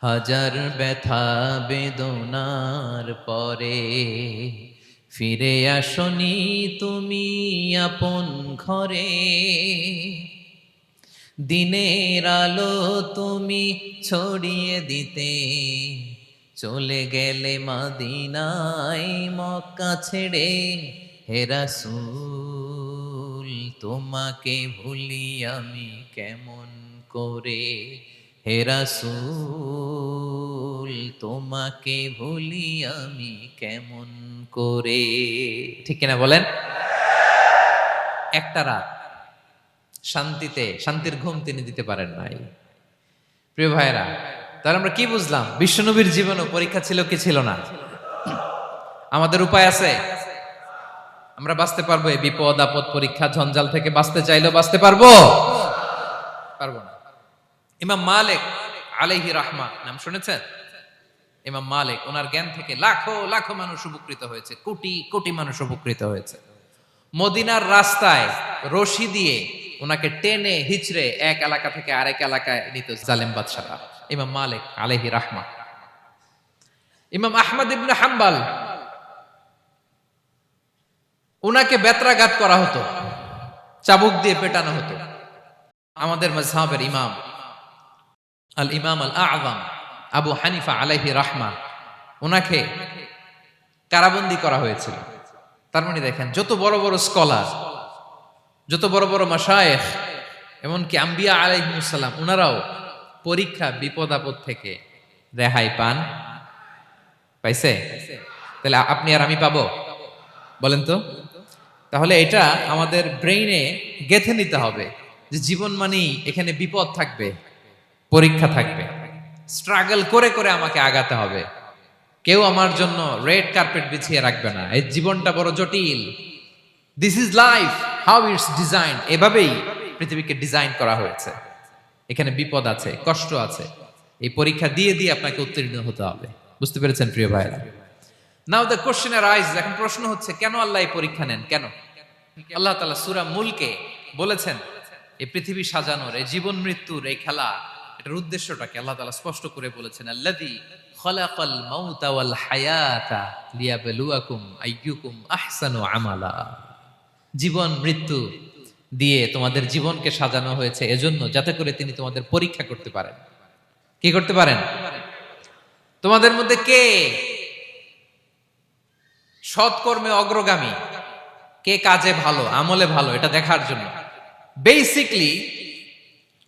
হাজার ব্যথা বেদনার পরে ফিরে আসনি তুমি আপন ঘরে, দিনের আলো তুমি ছড়িয়ে দিতে চলে গেলে মদিনায় মক্কা ছেড়ে। হে রাসূল তোমাকে ভুলি আমি কেমন করে, হে রাসূল তোমাকে ভুলি আমি কেমন করে। ঠিক কিনা বলেন? একটা রাত শান্তিতে, শান্তির ঘুম তিনি দিতে পারেন নাই। প্রিয় ভাইরা, তাহলে আমরা কি বুঝলাম? বিশ্বনবীর জীবনও পরীক্ষা ছিল কি ছিল না? আমাদের উপায় আছে? আমরা বাঁচতে পারবো এই বিপদ আপদ পরীক্ষা ঝঞ্ঝাল থেকে? বাঁচতে চাইলেও বাঁচতে পারবো? পারবো না। ইমাম মালিক আলাইহি রাহমা নাম শুনেছেন? ইমাম মালিক, ওনার জ্ঞান থেকে লাখো লাখো মানুষ উপকৃত হয়েছে, কোটি কোটি মানুষ উপকৃত হয়েছে। মদিনার রাস্তায় রশি দিয়ে ওনাকে টেনে হিচড়ে এক এলাকা থেকে আরেক এলাকায় নিত জালেম বাদশারা। ইমাম মালিক আলাইহি রাহমা। ইমাম আহমদ ইবনে হাম্বল, ওনাকে বেত্রাঘাত করা হতো, চাবুক দিয়ে পেটানো হতো। আমাদের মাযহাবের ইমাম আল ইমাম আল আযম আবু হানিফা আলাইহি রাহমা, ওনাকে কারাবন্দী করা হয়েছিল। তার মানে দেখেন, যত বড় বড় স্কলার, যত বড় বড় মাশায়েখ, এমনকি আম্বিয়া আলাইহিমুস সালাম, ওনারাও পরীক্ষা বিপদ আপদ থেকে রেহাই পান। পাইছে? তাহলে আপনি আর আমি পাবো? বলেন তো। তাহলে এটা আমাদের ব্রেইনে গেঁথে নিতে হবে যে জীবন মানেই এখানে বিপদ থাকবে, পরীক্ষা থাকবে, স্ট্রাগল করে করে আমাকে আগাতে হবে। কেউ আমার জন্য রেড কার্পেট বিছিয়ে রাখবে না। এই জীবনটা বড় জটিল। This is life, how it's design. এভাবেই পৃথিবীকে ডিজাইন করা হয়েছে। এখানে বিপদ আছে, কষ্ট আছে। এই পরীক্ষা দিয়ে দিয়ে আপনাকে উত্তীর্ণ হতে হবে। বুঝতে পেরেছেন প্রিয় ভাইরা? নাও দ্য কোশ্চেন আরাইজ, এখন প্রশ্ন হচ্ছে, কেন আল্লাহ এই পরীক্ষা নেন? কেন? আল্লাহ তাআলা সূরা মুলকে বলেছেন, এই পৃথিবী সাজানোর, এই জীবন মৃত্যুর এই খেলা এটার উদ্দেশ্যটাকে আল্লাহ তাআলা স্পষ্ট করে বলেছেন, আল্লাযী খালাকাল মাউতা ওয়াল হায়াতা লিয়াবলুয়াকুম আইয়ুকুম আহসানু আমালা। জীবন মৃত্যু দিয়ে তোমাদের জীবনকে সাজানো হয়েছে এজন্য, যাতে করে তিনি তোমাদের পরীক্ষা করতে পারেন। কি করতে পারেন? তোমাদের মধ্যে কে সৎকর্মে অগ্রগামী, কে কাজে ভালো, আমলে ভালো, এটা দেখার জন্য। বেসিকলি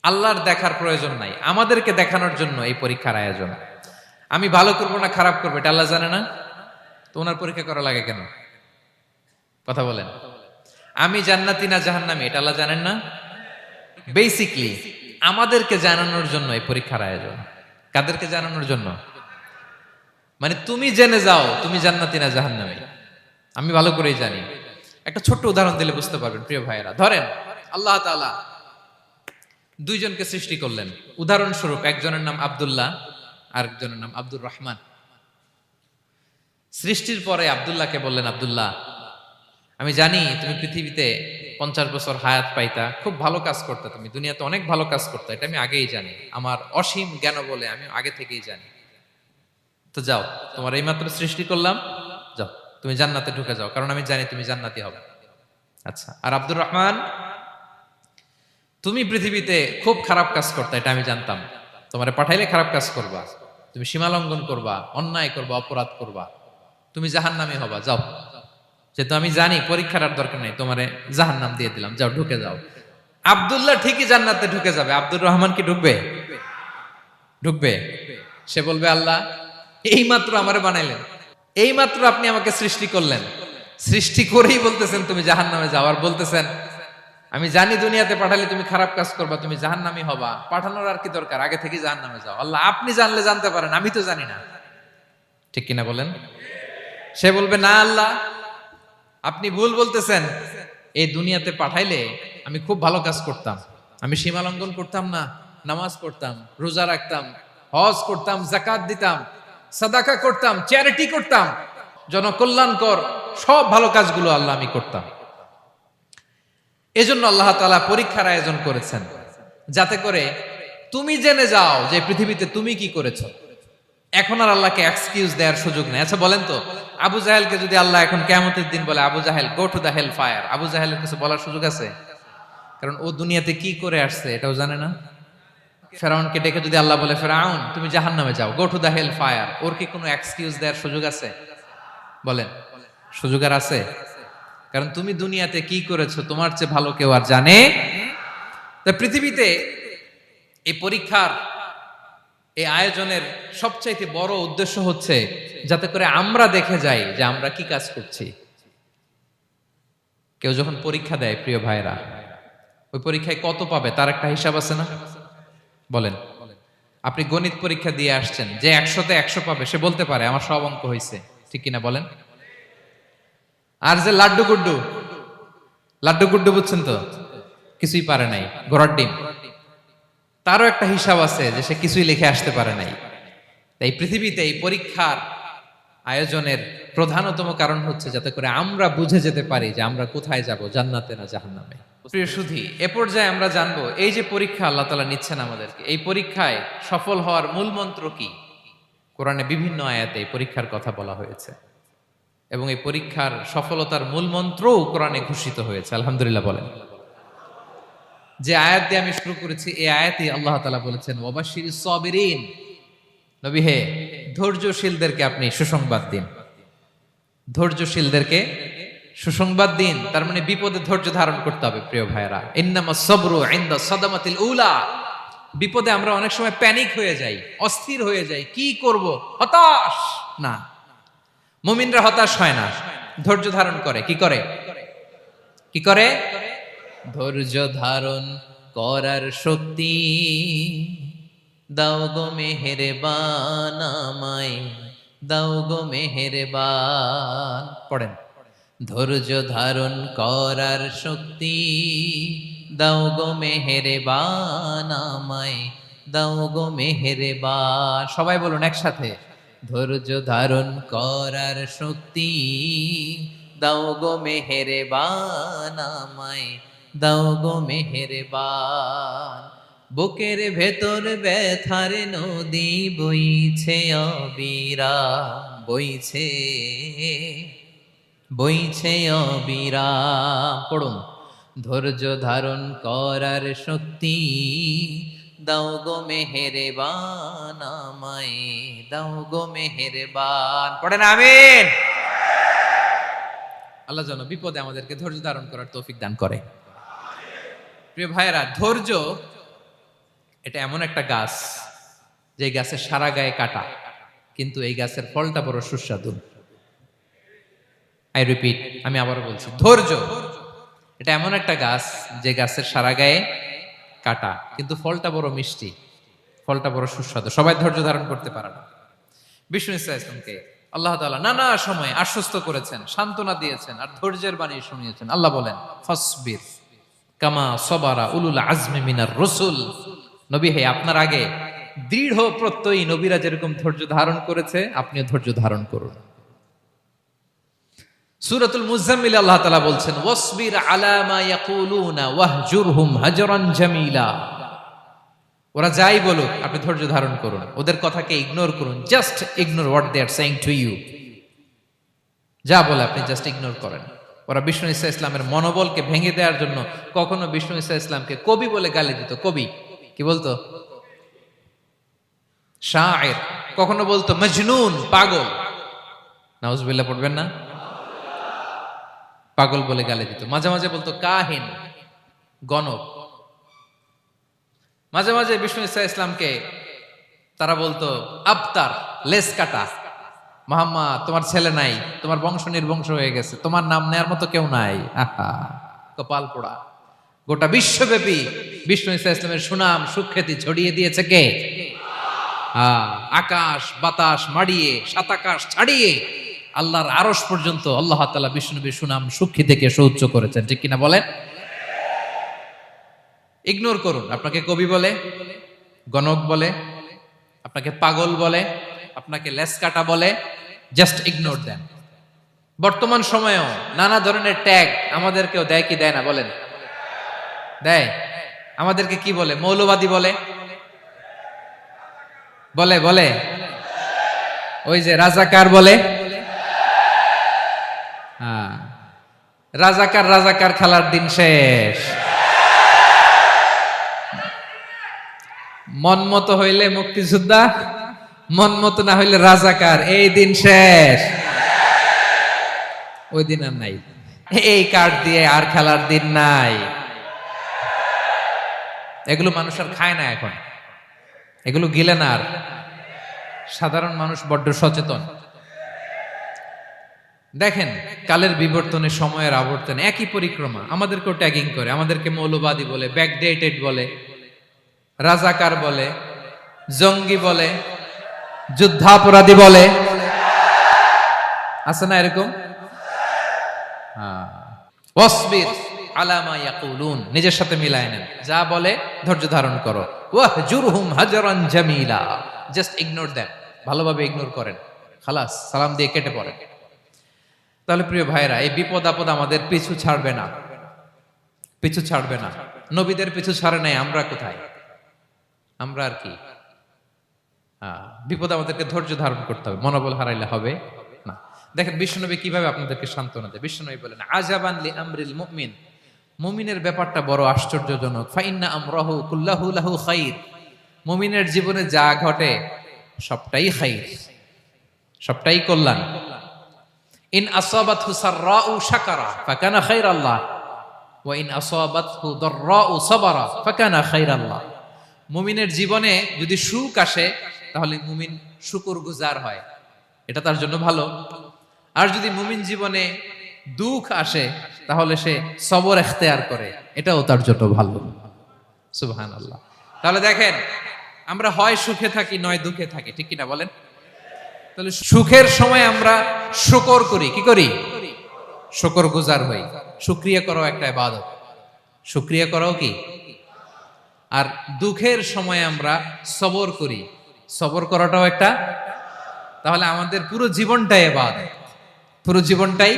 আল্লাহর দেখার প্রয়োজন নাই, আমাদেরকে দেখানোর জন্য এই পরীক্ষার আয়োজন। আমি ভালো করবো না খারাপ করবো এটা আল্লাহ জানে না, তো ওনার পরীক্ষা করা লাগে কেন? কথা বলেন। আমি জান্নাতি না জাহান্নামী এটা আল্লাহ জানেন না? বেসিকলি আমাদেরকে জানানোর জন্য এই পরীক্ষার আয়োজন। কাদেরকে জানানোর জন্য? মানে তুমি জেনে যাও তুমি জান্নাতি না জাহান্নামী, আমি ভালো করেই জানি। একটা ছোট্ট উদাহরণ দিলে বুঝতে পারবেন প্রিয় ভাইয়েরা। ধরেন আল্লাহ তাআলা দুইজনকে সৃষ্টি করলেন। উদাহরণস্বরূপ একজনের নাম আব্দুল্লাহ আর একজনের নাম আব্দুর রহমান। সৃষ্টির পরে আব্দুল্লাহকে বললেন, আব্দুল্লাহ আমি জানি তুমি পৃথিবীতে 50 বছর হায়াত পাইতা, খুব ভালো কাজ করতে, তুমি দুনিয়াতে অনেক ভালো কাজ করতে, এটা আমি আগেই জানি, আমার অসীম জ্ঞান বলে আমি আগে থেকেই জানি। তো যাও, তোমার এইমাত্র সৃষ্টি করলাম, যাও তুমি জান্নাতে ঢুকে যাও, কারণ আমি জানি তুমি জান্নাতি হবে। আচ্ছা, আর আব্দুর রহমান তুমি পৃথিবীতে খুব খারাপ কাজ করতে, এটা আমি জানতাম, তোমারে পাঠাইলে খারাপ কাজ করবা, তুমি সীমা লঙ্ঘন করবা, অন্যায় করবা, অপরাধ করবা, তুমি জাহান্নামী হবা, যাও। যেহেতু আমি জানি পরীক্ষার আর দরকার নেই, তোমারে জাহান্নাম দিয়ে দিলাম, যাও ঢুকে যাও। আব্দুল্লাহ ঠিকই জান্নাতে ঢুকে যাবে, আব্দুর রহমান কি ঢুকবে? ঢুকবে। সে বলবে, আল্লাহ এইমাত্র আমারে বানাইলেন, এইমাত্র আপনি আমাকে সৃষ্টি করলেন, সৃষ্টি করেই বলতেছেন তুমি জাহান্নামে যাও, আর বলতেছেন আমি জানি দুনিয়াতে পাঠালে তুমি খারাপ কাজ করবা, তুমি জাহান্নামী হবা, পাঠানোর আর কি দরকার, আগে থেকে জাহান্নামে যাও। আল্লাহ আপনি জানলে জানতে পারেন, আমি তো জানি না। ঠিক কিনা বলেন? সে বলবে, না আল্লাহ আপনি ভুল বলতেছেন, এই দুনিয়াতে পাঠাইলে আমি খুব ভালো কাজ করতাম, আমি সীমা লঙ্ঘন করতাম না, নামাজ পড়তাম, রোজা রাখতাম, হজ করতাম, যাকাত দিতাম, সাদাকা করতাম, চ্যারিটি করতাম, জনকল্যাণকর সব ভালো কাজগুলো আল্লাহ আমি করতাম। এজন্য আল্লাহ তাআলা পরীক্ষার আয়োজন করেছেন, যাতে করে তুমি জেনে যাও যে পৃথিবীতে তুমি কি করেছো। এখন আর আল্লাহকে এক্সকিউজ দেওয়ার সুযোগ নেই। আচ্ছা বলেন তো, আবু জাহেলকে যদি আল্লাহ এখন কিয়ামতের দিন বলে, আবু জাহেল go to the hell fire, আবু জাহেলের কিছু বলার সুযোগ আছে? কারণ ও দুনিয়াতে কি করে আসছে এটাও জানে না। ফেরাউনকে ডেকে যদি আল্লাহ বলে, ফেরাউন তুমি জাহান্নামে যাও, go to the hell fire, ওর কি কোনো এক্সকিউজ দেওয়ার সুযোগ আছে? বলেন, সুযোগ আর আছে? কারণ তুমি দুনিয়াতে কি করেছো তোমার চেয়ে ভালো কেউ আর জানে। তা পৃথিবীতে এই পরীক্ষার এই আয়োজনের সবচাইতে বড় উদ্দেশ্য হচ্ছে যাতে করে আমরা দেখে যাই যে আমরা কি কাজ করছি। কেউ যখন পরীক্ষা দেয় প্রিয় ভাইরা, ওই পরীক্ষায় কত পাবে তার একটা হিসাব আছে না? বলেন, আপনি গণিত পরীক্ষা দিয়ে আসছেন, যে 100তে 100 পাবে সে বলতে পারে আমার সব অঙ্ক হয়েছে, ঠিক কিনা বলেন? আর যে লাড্ডু গুড্ডু বুঝছেন তো, কিছুই পারে নাই, ঘোড়ার ডিম, তারও একটা হিসাব আছে যে সে কিছুই লিখে আসতে পারে নাই। তাই পৃথিবীতে এই পরীক্ষার আয়োজনের প্রধানতম কারণ হচ্ছে যাতে করে আমরা বুঝে যেতে পারি যে আমরা কোথায় যাব, জান্নাতে না জাহান্নামে। প্রিয় সুধী, এ পর্যায়ে আমরা জানবো এই যে পরীক্ষা আল্লাহ তাআলা নিচ্ছেন আমাদেরকে, এই পরীক্ষায় সফল হওয়ার মূল মন্ত্র কি। কোরআনে বিভিন্ন আয়াতে এই পরীক্ষার কথা বলা হয়েছে এবং এই পরীক্ষার সফলতার মূল মন্ত্রও কোরআনে ঘোষিত হয়েছে। আলহামদুলিল্লাহ বলেন। যে আয়াত দিয়ে আমি শুরু করেছি, এই আয়াতে আল্লাহ তাআলা বলেছেন, ওয়াবাশশিরিস সাবিরিন, নবী হে ধৈর্যশীলদেরকে আপনি সুসংবাদ দিন, ধৈর্যশীলদেরকে সুসংবাদ দিন। তার মানে বিপদে ধৈর্য ধারণ করতে হবে প্রিয় ভাইরা। ইন্নামাস সাবরু ইনদা সাদামাতিল উলা। বিপদে আমরা অনেক সময় প্যানিক হয়ে যাই, অস্থির হয়ে যাই, কি করব, হতাশ না। মুমিনরা হতাশ হয় না, ধৈর্য ধারণ করে। কি করে? কি করে? ধৈর্য ধারণ করার শক্তি দাও গো মেহেরবান আমায়, দাও গো মেহেরবান। পড়েন, ধৈর্য ধারণ করার শক্তি দাও গো মেহেরবান আমায়, দাও গো মেহেরবান। সবাই বলুন একসাথে, ধৈর্য ধারণ করার শক্তি দাও গো মেহেরবান আমায়, দাও গো মেহেরবান। বুকের ভেতর ব্যথার নদী বইছে অবিরাম, বইছে বইছে অবিরাম। পড়ুন, ধৈর্য ধারণ করার শক্তি দাও গো মেহেরবান, আমায় দাও গো মেহেরবান। পড়েন আমিন। আল্লাহ যেন বিপদে আমাদেরকে ধৈর্য ধারণ করার তৌফিক দান করে। প্রিয় ভাইয়েরা, ধৈর্য এটা এমন একটা গাছ যে গাছের সারা গায়ে কাটা, কিন্তু এই গাছের ফলটা বড় সুস্বাদু। আই রিপিট, আমি আবারও বলছি, ধৈর্য এটা এমন একটা গাছ যে গাছের সারা গায়ে কাটা, কিন্তু ফলটা বড় মিষ্টি, ফলটা বড় সুস্বাদু। সবাই ধৈর্য ধারণ করতে পারে না। বিষ্ণু ইসলামকে আল্লাহ তাআলা নানা সময় আশ্বস্ত করেছেন, সান্ত্বনা দিয়েছেন, আর ধৈর্যের বাণী শুনিয়েছেন। আল্লাহ বলেন, ফাসবির কামা সবারা উলুল আজমি মিনার রসুল। নবী হে, আপনার আগে দৃঢ় প্রত্যয়ী নবীরা যেরকম ধৈর্য ধারণ করেছে, আপনিও ধৈর্য ধারণ করুন। সূরাতুল মুজাম্মিল আল্লাহ তাআলা বলছেন, ওয়াসবির আলা মা ইয়াকুলুনা ওয়াহজুরহুম হাজরান জামিলা। ওরা যাই বলুক, আপনি ধৈর্য ধারণ করুন, ওদের কথাকে ইগনোর করুন। Just ignore what they are saying to you. যা বলে আপনি জাস্ট ইগনোর করেন। ওরা বিষ্ণু ঈসা ইসলামের মনোবলকে ভেঙে দেওয়ার জন্য কখনো বিষ্ণু ঈসা ইসলামকে কবি বলে গালি দিত। কবি কি বলতো? শায়ের। কখনো বলতো মজনুন, পাগল। নাউজুবিল্লাহ পড়বেন না? পাগল বলে গালি দিত। মাঝে মাঝে বলতো কাহিন, গণক। মাঝে মাঝে বিষ্ণু ঈসা ইসলামকে তারা বলতো আবতার, লেস কাটা। মুহাম্মদ, তোমার ছেলে নাই, তোমার বংশ নির্বংশ হয়ে গেছে, তোমার নাম নেয়ার মতো কেউ নাই। আহা, কপাল পোড়া। গোটা বিশ্বব্যাপী বিষ্ণু ঈসা ইসলামের সুনাম সুখ্যাতি ছড়িয়ে দিয়েছে কে? আকাশ বাতাস মাড়িয়ে, সাতাকাশ ছাড়িয়ে আল্লাহর আরশ পর্যন্ত আল্লাহ তাআলা বিষ্ণুনবীর সুনাম সুখ্যাতিকে সুউচ্চ করেছেন। ঠিক কিনা বলেন? ইগনোর করুন। আপনাকে কবি বলে, গণক বলে, আপনাকে পাগল বলে, আপনাকে লেসকাটা বলে, জাস্ট ইগনোর দেন। বর্তমান সময়েও নানা ধরনের ট্যাগ আমাদেরকেও দেয় কি দেয় না বলেন? দেয়। আমাদেরকে কি বলে? মৌলবাদী বলে, বলে বলে ওই যে রাজাকার বলে। রাজাকার রাজাকার খেলার দিন শেষ। মন মতো হইলে মুক্তিযোদ্ধা, মন মতো না হইলে রাজাকার, এই দিন শেষ। ওই দিন আর নাই। এই কার্ড দিয়ে আর খেলার দিন নাই। এগুলো মানুষ আর খায় না এখন, এগুলো গিলে না আর। সাধারণ মানুষ বড্ড সচেতন। দেখেন, কালের বিবর্তনে, সময়ের আবর্তনে একই পরিক্রমা আমাদেরকেও ট্যাগিং করে। আমাদেরকে মৌলবাদী বলে, ব্যাকডেটেড বলে, রাজাকার বলে, জঙ্গি বলে, যুদ্ধাপরাধী বলে। আছে না এরকম? ওয়াসবির আলা মা ইয়াকুলুন, নিজের সাথে মিলায় নেন। যা বলে ধৈর্য ধারণ করো। ওয়াহজুরহুম হাজরান জামিলা, জাস্ট ইগনোর দেন, ভালোভাবে ইগনোর করেন, খালাস, সালাম দিয়ে কেটে পড়েন। তাহলে প্রিয় ভাইরা, এই বিপদ আপদ আমাদের পিছু ছাড়বে না, পিছু ছাড়বে না। নবীদের পিছু ছাড়ে নাই, আমরা কোথায়? আমরা আর কি? বিপদ আমাদেরকে ধৈর্য ধারণ করতে হবে, মনোবল হারাইলে হবে না। দেখেন বিশ্বনবী কিভাবে আপনাদেরকে সান্ত্বনা দেয়। বিশ্বনবী বলেন, আজাবান লি আমরিল মুমিন, মুমিনের ব্যাপারটা বড় আশ্চর্যজনক। ফাইন্না আমরাহু কুল্লাহু লাহু খাইর, মুমিনের জীবনে যা ঘটে সবটাই খাইর, সবটাই কল্যাণ। ইন আসাবাতহু সাররাউ শাকারা ফাকানা খাইরাল্লাহ ওয়া ইন আসাবাতহু দাররাউ সাবারা ফাকানা খাইরাল্লাহ। মুমিনের জীবনে যদি সুখ আসে তাহলে মুমিন শুকরগুজার হয়, এটা তার জন্য ভালো। আর যদি মুমিন জীবনে দুঃখ আসে তাহলে সে সবর ইখতিয়ার করে, এটাও তার জন্য ভালো। সুবহানাল্লাহ। তাহলে দেখেন, আমরা হয় সুখে থাকি নয় দুঃখে থাকি, ঠিক কিনা বলেন? তাহলে সুখের সময় আমরা শুকর করি, কি করি? শুকরগুজার হই। শুকরিয়া করাও একটা ইবাদত, শুকরিয়া করাও কি? আর দুঃখের সময় আমরা সবর করি, সবর করাটাও একটা। তাহলে আমাদের পুরো জীবনটাই ইবাদত, পুরো জীবনটাই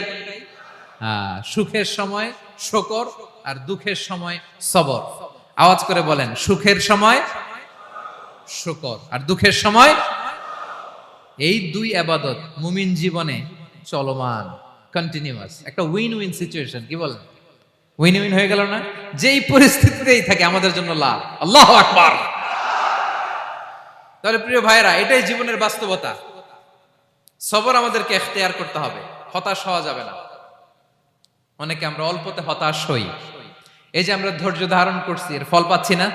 সুখের সময় শুকর আর দুঃখের সময় সবর। আওয়াজ করে বলেন, সুখের সময় শুকর, আর দুঃখের সময়। এই দুই ইবাদত মুমিন জীবনে চলমান, কন্টিনিউয়াস, একটা উইন উইন সিচুয়েশন। কি বলেন? উইন উইন হয়ে গেল না? যেই পরিস্থিতিতেই থাকে আমাদের জন্য লাভ। আল্লাহু আকবার। তাহলে প্রিয় ভাইরা, এটাই জীবনের বাস্তবতা। সবর আমাদেরকে ইখতিয়ার করতে হবে, হতাশ হওয়া যাবে না। অনেকে আমরা অল্পতে হতাশ হই। এই যে আমরা ধৈর্য ধারণ করছি, এর ফল পাচ্ছি না?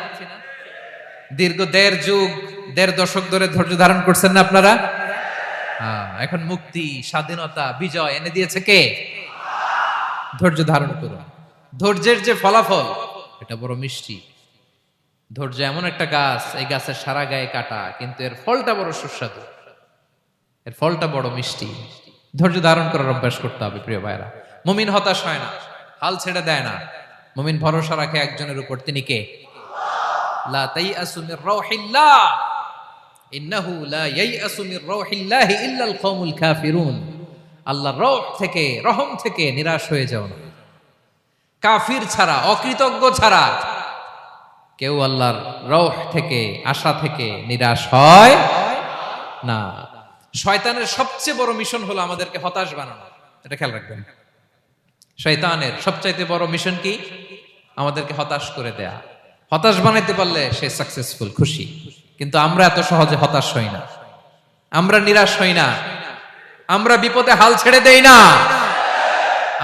দীর্ঘ 1.5 যুগ, 1.5 দশক ধরে ধৈর্য ধারণ করছেন না আপনারা? এখন মুক্তি, স্বাধীনতা, বিজয় এনে দিয়েছে কে? ধৈর্য ধারণ করুন। ধৈর্যের যে ফলাফল, এটা বড় মিষ্টি। ধৈর্য এমন একটা গাছ, এই গাছের সারা গায়ে কাটা, কিন্তু এর ফলটা বড় সুস্বাদু, এর ফলটা বড় মিষ্টি। ধৈর্য ধারণ করার অভ্যাস করতে হবে প্রিয় ভাইরা। মুমিন হতাশ হয় না, হাল ছেড়ে দেয় না। মুমিন ভরসা রাখে একজনের উপর, তিনি কে? লা তাইআসু মির রাউহিল্লাহ, ইন্নাহু লা ইয়াইআসু মির রাউহিল্লাহি ইল্লাল কওমুল কাফিরুন। আল্লাহর রহ থেকে, রহম থেকে নিরাশ হয়ে যাও না। কাফির ছাড়া, অকৃতজ্ঞ ছাড়া কেউ আল্লাহর রহ থেকে, আশা থেকে নিরাশ হয় না। শয়তানের সবচেয়ে বড় মিশন হলো আমাদেরকে হতাশ বানানো। এটা খেয়াল রাখবেন। শয়তানের সবচাইতে বড় মিশন কি? আমাদেরকে হতাশ করে দেয়া। হতাশ বানাইতে পারলে সে সাকসেসফুল, খুশি। কিন্তু আমরা এত সহজে হতাশ হই না, আমরা নিরাশ হই না, আমরা বিপদে হাল ছেড়ে দেই না।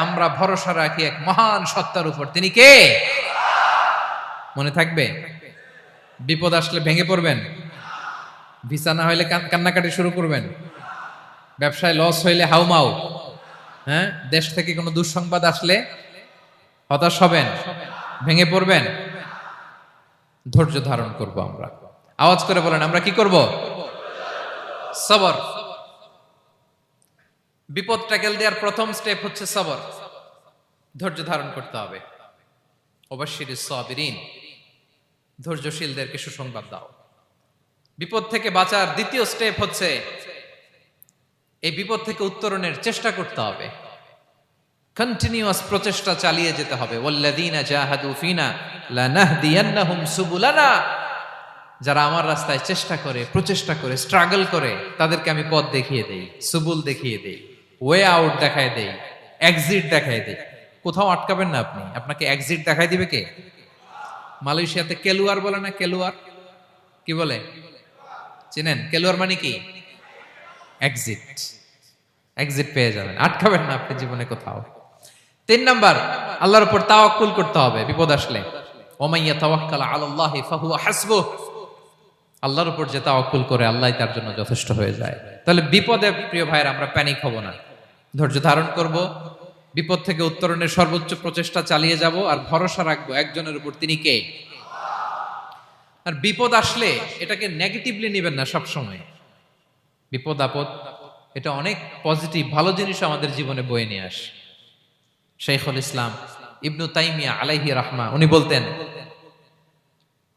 আমরা ভরসা রাখি এক মহান সত্তার উপর, তিনি কে? মনে থাকবে? বিপদ আসলে ভেঙে পড়বেন, ভিসা না হইলে কান্নাকাটি শুরু করবেন, ব্যবসায় লস হইলে হাউমাউ, হ্যাঁ, দেশ থেকে কোনো দুঃসংবাদ আসলে হতাশ হবেন, ভেঙে পড়বেন। ধৈর্য ধারণ করব আমরা। আওয়াজ করে বলেন, আমরা কি করব? সবর। বিপদ ট্যাকেল দেওয়ার প্রথম স্টেপ হচ্ছে সবর। ধৈর্য ধারণ করতে হবে। অবশ্যই সাবিরিন, ধৈর্যশীলদেরকে সুসংবাদ দাও। বিপদ থেকে বাঁচার দ্বিতীয় স্টেপ হচ্ছে এই বিপদ থেকে উত্তরণের চেষ্টা করতে হবে। কন্টিনিউয়াস প্রচেষ্টা চালিয়ে যেতে হবে। ওয়াল্লাযীনা জাহাদু ফিনা লানাহদিয়ান্নাহুম সুবুলানা। যারা আমার রাস্তায় চেষ্টা করে, প্রচেষ্টা করে, স্ট্রাগল করে, তাদেরকে আমি পথ দেখিয়ে দেই, সুবুল দেখিয়ে দেই, ওয়ে আউট দেখায় দেই, এক্সিট দেখায় দেই। কোথাও আটকাবেন না আপনি, আপনাকে এক্সিট দেখায় দিবে কে? মালয়েশিয়াতে কেলুয়ার বলে না? কেলুয়ার কি বলে চেনেন? কেলুয়ার মানে কি? এক্সিট। এক্সিট পেয়ে যাবেন, আটকাবেন না আপনি জীবনে কোথাও। 3 নাম্বার, আল্লাহর উপর তাওয়াক্কুল করতে হবে বিপদ আসলে। ওমাইয়া তাওয়াক্কাল আলাল্লাহি ফাহুয়া হাসবুহ। আল্লাহর উপর যে তাওয়াক্কুল করে, আল্লাহই তার জন্য যথেষ্ট হয়ে যায়। তাহলে বিপদে প্রিয় ভাইরা আমরা প্যানিক হব না, ধৈর্য ধারণ করব, বিপদ থেকে উত্তরণের সর্বোচ্চ প্রচেষ্টা চালিয়ে যাব, আর ভরসা রাখবো একজনের উপর, তিনি কে? আর বিপদ আসলে এটাকে নেগেটিভলি নেবেন না সব সময়। বিপদ আপদ এটা অনেক পজিটিভ, ভালো জিনিস আমাদের জীবনে বয়ে নিয়ে আসে। শাইখুল ইসলাম ইবনু তাইমিয়া আলাইহি রাহমা, উনি বলতেন,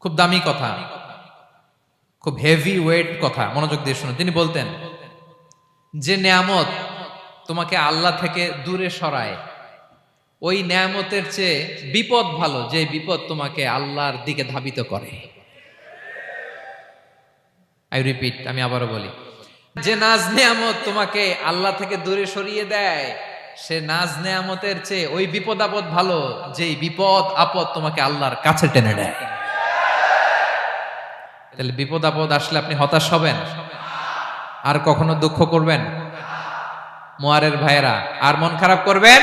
খুব দামি কথা, খুব হেভি ওয়েট কথা, মনোযোগ দিয়ে শুনুন। তিনি বলতেন, যে নেয়ামত তোমাকে আল্লাহ থেকে দূরে সরায়, ওই নেয়ামতের চেয়ে বিপদ ভালো, যে বিপদ তোমাকে আল্লাহর দিকে ধাবিত করে। আই রিপিট, আমি আবারও বলি, যে নাজ নেয়ামত তোমাকে আল্লাহ থেকে দূরে সরিয়ে দেয়, সে নাজ নেয়ামতের চেয়ে ওই বিপদ আপদ ভালো, যেই বিপদ আপদ তোমাকে আল্লাহর কাছে টেনে দেয়। তাহলে বিপদ আপদ আসলে আপনি হতাশ হবেন? আর কখনো দুঃখ করবেন? মোয়ারের ভাইয়েরা, আর মন খারাপ করবেন?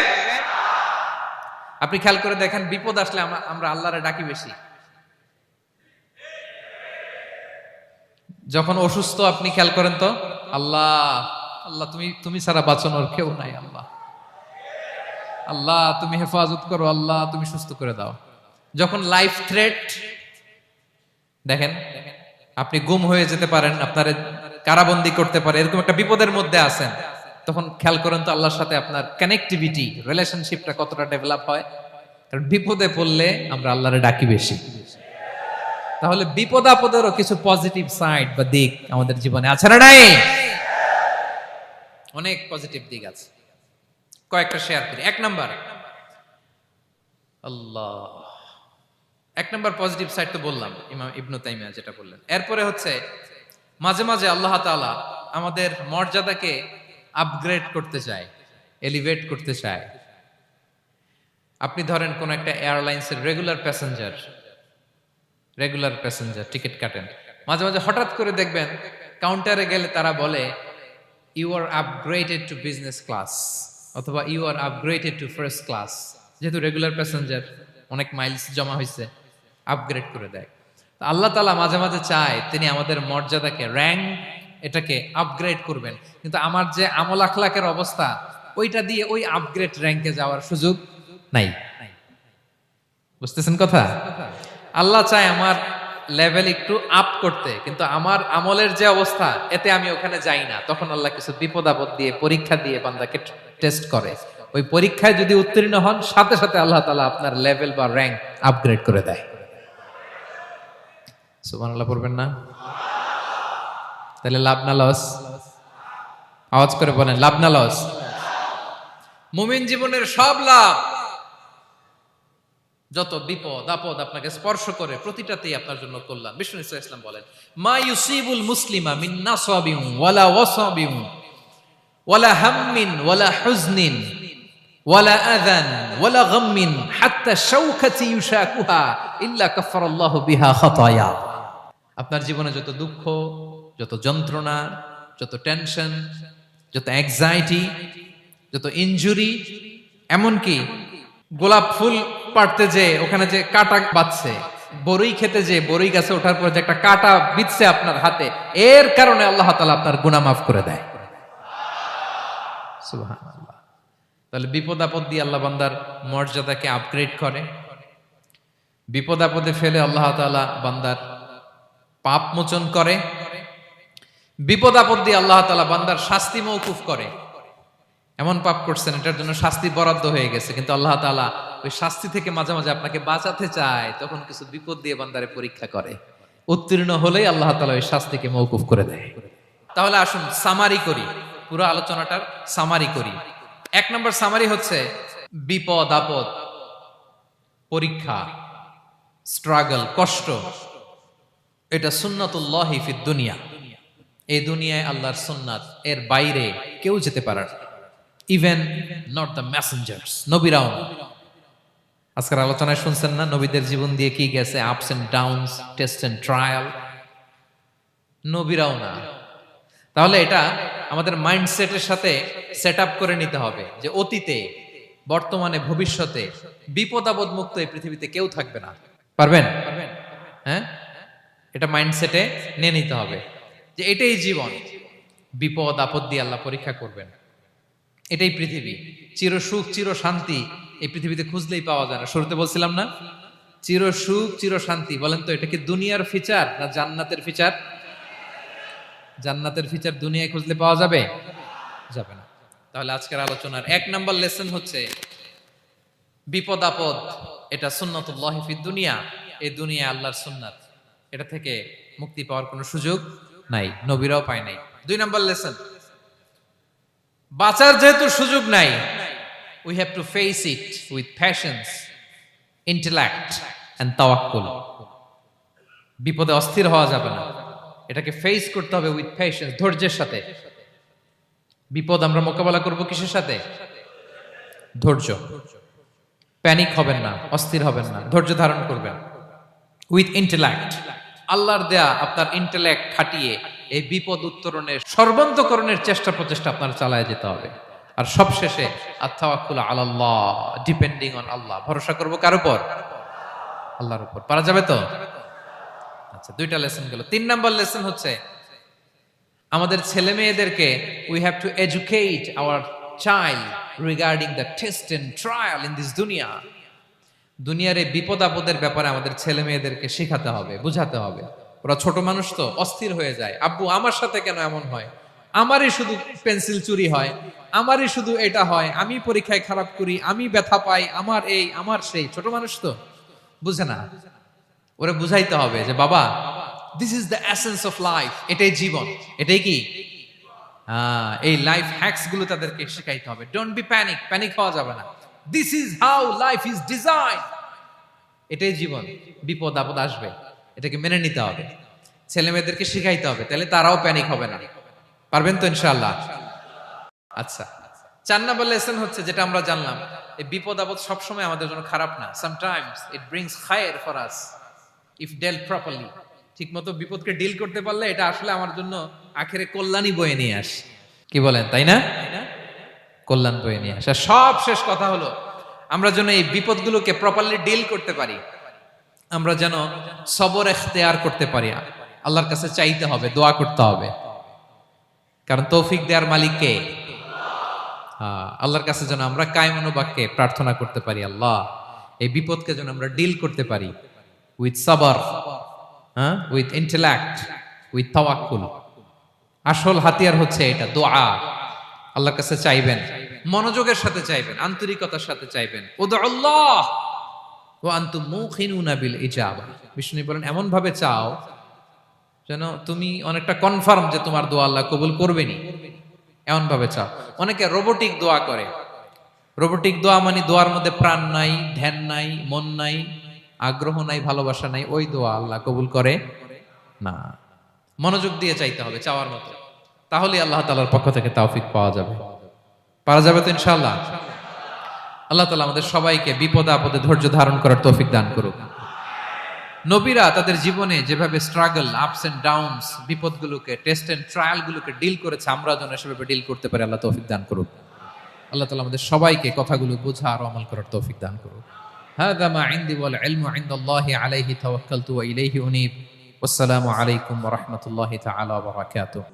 আপনি খেয়াল করে দেখেন, বিপদ আসলে আমরা আল্লাহরে ডাকি বেশি। যখন অসুস্থ আপনি খেয়াল করেন তো, আল্লাহ আল্লাহ, তুমি ছাড়া বাঁচানোর কেউ নাই, আল্লাহ আল্লাহ তুমি হেফাজত করো, আল্লাহ তুমি সুস্থ করে দাও। যখন লাইফ থ্রেট, দেখেন আপনি গুম হয়ে যেতে পারেন, আপনার কারাবন্দি করতে পারে, এরকম একটা বিপদের মধ্যে আছেন, তখন খেয়াল করেন তো আল্লাহর সাথে আপনার কানেক্টিভিটি, রিলেশনশিপটা কতটা ডেভেলপ হয়। কারণ বিপদে পড়লে আমরা আল্লাহরে ডাকি বেশি। তাহলে বিপদ আপদেরও কিছু পজিটিভ সাইড বা দিক আমাদের জীবনে আছে না নাই? অনেক পজিটিভ দিক আছে, কয়েকটা শেয়ার করি। 1 নাম্বার, আল্লাহ এক নম্বর পজিটিভ সাইড তো বললাম, ইমাম ইবনু তাইমিয়া যেটা বললেন। এরপরে হচ্ছে মাঝে মাঝে আল্লাহ তাআলা আমাদের মর্যাদাকে আপগ্রেড করতে চায়, এলিভেট করতে চায়। আপনি ধরেন কোন একটা এয়ারলাইন্সের রেগুলার প্যাসেঞ্জার টিকিট কাটেন, মাঝে মাঝে হঠাৎ করে দেখবেন কাউন্টারে গেলে তারা বলে you are upgraded to business class অথবা you are upgraded to first class. যেহেতু রেগুলার প্যাসেঞ্জার, অনেক মাইলস জমা হয়েছে, আপগ্রেড করে দেয়। তো আল্লাহ তাআলা মাঝে মাঝে চায় তিনি আমাদের মর্যাদাকে, র্যাঙ্ক এটাকে আপগ্রেড করবেন, কিন্তু আমার যে আমল আখলাকের অবস্থা ওইটা দিয়ে ওই আপগ্রেড র্যাঙ্কে যাওয়ার সুযোগ নাই। বুঝতেছেন কথা? আল্লাহ চায় আমার লেভেল একটু আপ করতে, কিন্তু আমার আমলের যে অবস্থা এতে আমি ওখানে যাই না। তখন আল্লাহ কিছু বিপদ আপদ দিয়ে, পরীক্ষা দিয়ে বান্দাকে টেস্ট করে। ওই পরীক্ষায় যদি উত্তীর্ণ হন, সাথে সাথে আল্লাহ তাআলা আপনার লেভেল বা র্যাঙ্ক আপগ্রেড করে দেয়। সুবহানাল্লাহ পড়বেন না? তাহলে লাভ না লস? আওয়াজ করে বলেন, লাভ না লস? মুমিন জীবনের সব লাভ। যত বিপদ আপদ আপনাকে স্পর্শ করে প্রতিটাতেই আপনার জন্য কল্যাণ। বিষ্ণু ইসলাম বলেন, মা ইউসিবুল মুসলিমা মিন নাসাবিন ওয়ালা ওয়াসাবিন ওয়ালা হাম্মিন ওয়ালা হুজনিন ওয়ালা আযান ওয়ালা গাম্মিন হাত্তা শাওকাতি ইউশাকুহা ইল্লা কাফারাল্লাহু বিহা খাতায়া। আপনার জীবনে যত দুঃখ, যত যন্ত্রণা, যত টেনশন, যত অ্যাংজাইটি, যত ইনজুরি, এমনকি গোলাপ ফুল পাড়তে যে ওখানে যে কাঁটা বাঁধছে, বড়ই খেতে যে বড়ই গাছে ওঠার পর যে একটা কাঁটা বিঁধছে আপনার হাতে, এর কারণে আল্লাহ তাআলা আপনার গুনাহ মাফ করে দেয়। সুবহানাল্লাহ। তাহলে বিপদ আপদ দিয়ে আল্লাহ বান্দার মর্যাদাকে আপগ্রেড করে। বিপদ আপদে ফেলে আল্লাহ তাআলা বান্দার পাপ মোচন করে। বিপদ আপদ দিয়ে আল্লাহ তাআলা বান্দার শাস্তি মওকুফ করে। এমন পাপ করছেন এটার জন্য শাস্তি বরাদ্দ হয়ে গেছে, কিন্তু আল্লাহ তাআলা ওই শাস্তি থেকে মাঝে মাঝে আপনাকে বাঁচাতে চায়, তখন কিছু বিপদ দিয়ে বান্দারে পরীক্ষা করে। উত্তীর্ণ হলেই আল্লাহ তাআলা ওই শাস্তিকে মওকুফ করে দেয়। তাহলে আসুন সামারি করি, পুরো আলোচনাটার সামারি করি। এক নম্বর সামারি হচ্ছে বিপদ আপদ, পরীক্ষা, স্ট্রাগল, কষ্ট, এটা সুন্নাতুল্লাহি ফিদ দুনিয়া। এই দুনিয়ায় আল্লাহর সুন্নাত, এর বাইরে কেউ যেতে পারে না। ইভেন নট দ্য মেসেঞ্জার্স, নবীরাও না। আজকের আলোচনায় শুনছেন না নবীদের জীবন দিয়ে কি গেছে, ups and downs, test and trial, নবীরাও না। তাহলে এটা আমাদের মাইন্ডসেটের সাথে সেট আপ করে নিতে হবে যে অতীতে, বর্তমানে, ভবিষ্যতে বিপদ আপদ মুক্ত এই পৃথিবীতে কেউ থাকবে না। পারবেন? হ্যাঁ, এটা মাইন্ডসেটে নিয়ে নিতে হবে যে এটাই জীবন, বিপদ আপদ দিয়ে আল্লাহ পরীক্ষা করবেন। এটাই পৃথিবী। চির সুখ চির শান্তি এই পৃথিবীতে খুঁজলেই পাওয়া যায় না। শুরুতে বলছিলাম না, চির সুখ চির শান্তি। বলেন তো এটা কি দুনিয়ার ফিচার না জান্নাতের ফিচার? জান্নাতের ফিচার দুনিয়ায় খুঁজলে পাওয়া যাবে? যাবে না। তাহলে আজকের আলোচনার এক নাম্বার লেসন হচ্ছে বিপদ আপদ এটা সুন্নাতুল্লাহি ফিদ দুনিয়া। এই দুনিয়া আল্লাহর সুন্নাত, এটা থেকে মুক্তি পাওয়ার কোনো সুযোগ নাই, নবীরাও পায় নাই। দুই নাম্বার লেসন, বাঁচার যেহেতু সুযোগ নাই, we have to face it with patience, intellect and tawakkul. বিপদে অস্থির হওয়া যাবে না, এটাকে ফেস করতে হবে উইথ পেশেন্স, ধৈর্যের সাথে। বিপদ আমরা মোকাবেলা করব কিসের সাথে? ধৈর্য। প্যানিক হবেন না, অস্থির হবেন না, ধৈর্য ধারণ করবেন। উইথ ইন্টেলেক্ট, আল্লাহর দেয়া আপনার ইন্টেলেক্ট খাটিয়ে এই বিপদ উত্তরণের সর্বান্তকরণের চেষ্টা প্রচেষ্টা আপনার চালায় যেতে হবে। আর সবশেষে আত-তাওয়াক্কুল আলাল্লাহ, ডিপেন্ডিং অন আল্লাহ, ভরসা করব কার উপর? আল্লাহর উপর। পারা যাবে তো? আচ্ছা, দুইটা লেসন গেল। তিন নাম্বার লেসন হচ্ছে আমাদের ছেলে মেয়েদেরকে we have to educate our child regarding the test and trial in this দুনিয়া। দুনিয়ার এই বিপদ আপদের ব্যাপারে আমাদের ছেলে মেয়েদেরকে শেখাতে হবে, বুঝাতে হবে। ওরা ছোট মানুষ তো অস্থির হয়ে যায়, আব্বু আমার সাথে কেন এমন হয়, আমারই শুধু পেন্সিল চুরি হয়, আমারই শুধু এটা হয়, আমি পরীক্ষায় খারাপ করি, আমি ব্যথা পাই, আমার এই আমার সেই। ছোট মানুষ তো বুঝে না। ওরা বুঝাইতে হবে যে বাবা, this is the essence of life, এটাই জীবন। এটাই কি এই লাইফ হ্যাকস গুলো তাদেরকে শেখাইতে হবে। ডোন্ট বি প্যানিক, প্যানিক হওয়া যাবে না। This is how life is design, এটাই জীবন, বিপদ আপদ আসবে, এটাকে মেনে নিতে হবে, ছেলে মেয়েদেরকে শিখাইতে হবে, তাহলে তারাও প্যানিক হবে না। পারবেন তো ইনশাআল্লাহ? আচ্ছা, 4 নম্বর লেসন হচ্ছে যেটা আমরা জানলাম, এই বিপদ আপদ সবসময় আমাদের জন্য খারাপ না। সামটাইমস ইট ব্রিংস খায়ের for us if dealt properly. ঠিক মতো বিপদকে ডিল করতে পারলে এটা আসলে আমার জন্য আখেরে কল্যাণই বয়ে নিয়ে আসে। কি বলেন, তাই না? কল্যাণ বয়ে নিয়ে আসে। সব শেষ কথা হলো, আমরা যেন এই বিপদগুলোকে প্রপারলি ডিল করতে পারি, আমরা যেন সবর এখতিয়ার করতে পারি। আল্লাহর কাছে চাইতে হবে, দোয়া করতে হবে, কারণ তৌফিক দেওয়ার মালিক কে? আল্লাহর কাছে যেন আমরা কায়মনোবাক্যে প্রার্থনা করতে পারি, আল্লাহ এই বিপদকে যেন আমরা ডিল করতে পারি উইথ সাবর, উইথ ইন্টেলেক্ট, উইথ তাওয়াক্কুল। আসল হাতিয়ার হচ্ছে এটা, দোয়া। আল্লাহর কাছে চাইবেন, মনোযোগের সাথে চাইবেন, আন্তরিকতার সাথে চাইবেন। উদউল্লাহ ওয়া আনতুম মুখিনুনা বিল ইজাবা। বিষ্ণু বলেন এমন ভাবে চাও যেন তুমি অনেকটা কনফার্ম যে তোমার দোয়া আল্লাহ কবুল করবেনই, এমন ভাবে চাও। অনেকে রোবোটিক দোয়া করে। রোবোটিক দোয়া মানে দোয়ার মধ্যে প্রাণ নাই, ধ্যান নাই, মন নাই, আগ্রহ নাই, ভালোবাসা নাই, ওই দোয়া আল্লাহ কবুল করে না। মনোযোগ দিয়ে চাইতে হবে চাওয়ার মতো, তাহলে আল্লাহ তাআলার পক্ষ থেকে তৌফিক পাওয়া যাবে। পারা যাবে তো ইনশাআল্লাহ? আল্লাহ তাআলা আমাদের সবাইকে বিপদে আপদে ধৈর্য ধারণ করার তৌফিক দান করুক। নবীরা তাদের জীবনে যেভাবে স্ট্রাগল, আপস এন্ড ডাউনস, বিপদগুলোকে, টেস্ট এন্ড ট্রায়ালগুলোকে ডিল করেছে, আমরা যেন সেভাবে ডিল করতে পারি। আল্লাহ তৌফিক দান করুক। আল্লাহ তাআলা আমাদের সবাইকে কথাগুলো বোঝা আর আমল করার তৌফিক দান করুক। হাযা মা ইনদি ওয়াল ইলমু ইনদাল্লাহি আলাইহি তাওয়াক্কালতু ওয়া ইলাইহি উনীব। ওয়াসসালামু আলাইকুম ওয়া রাহমাতুল্লাহি তাআলা ওয়া বারাকাতুহু।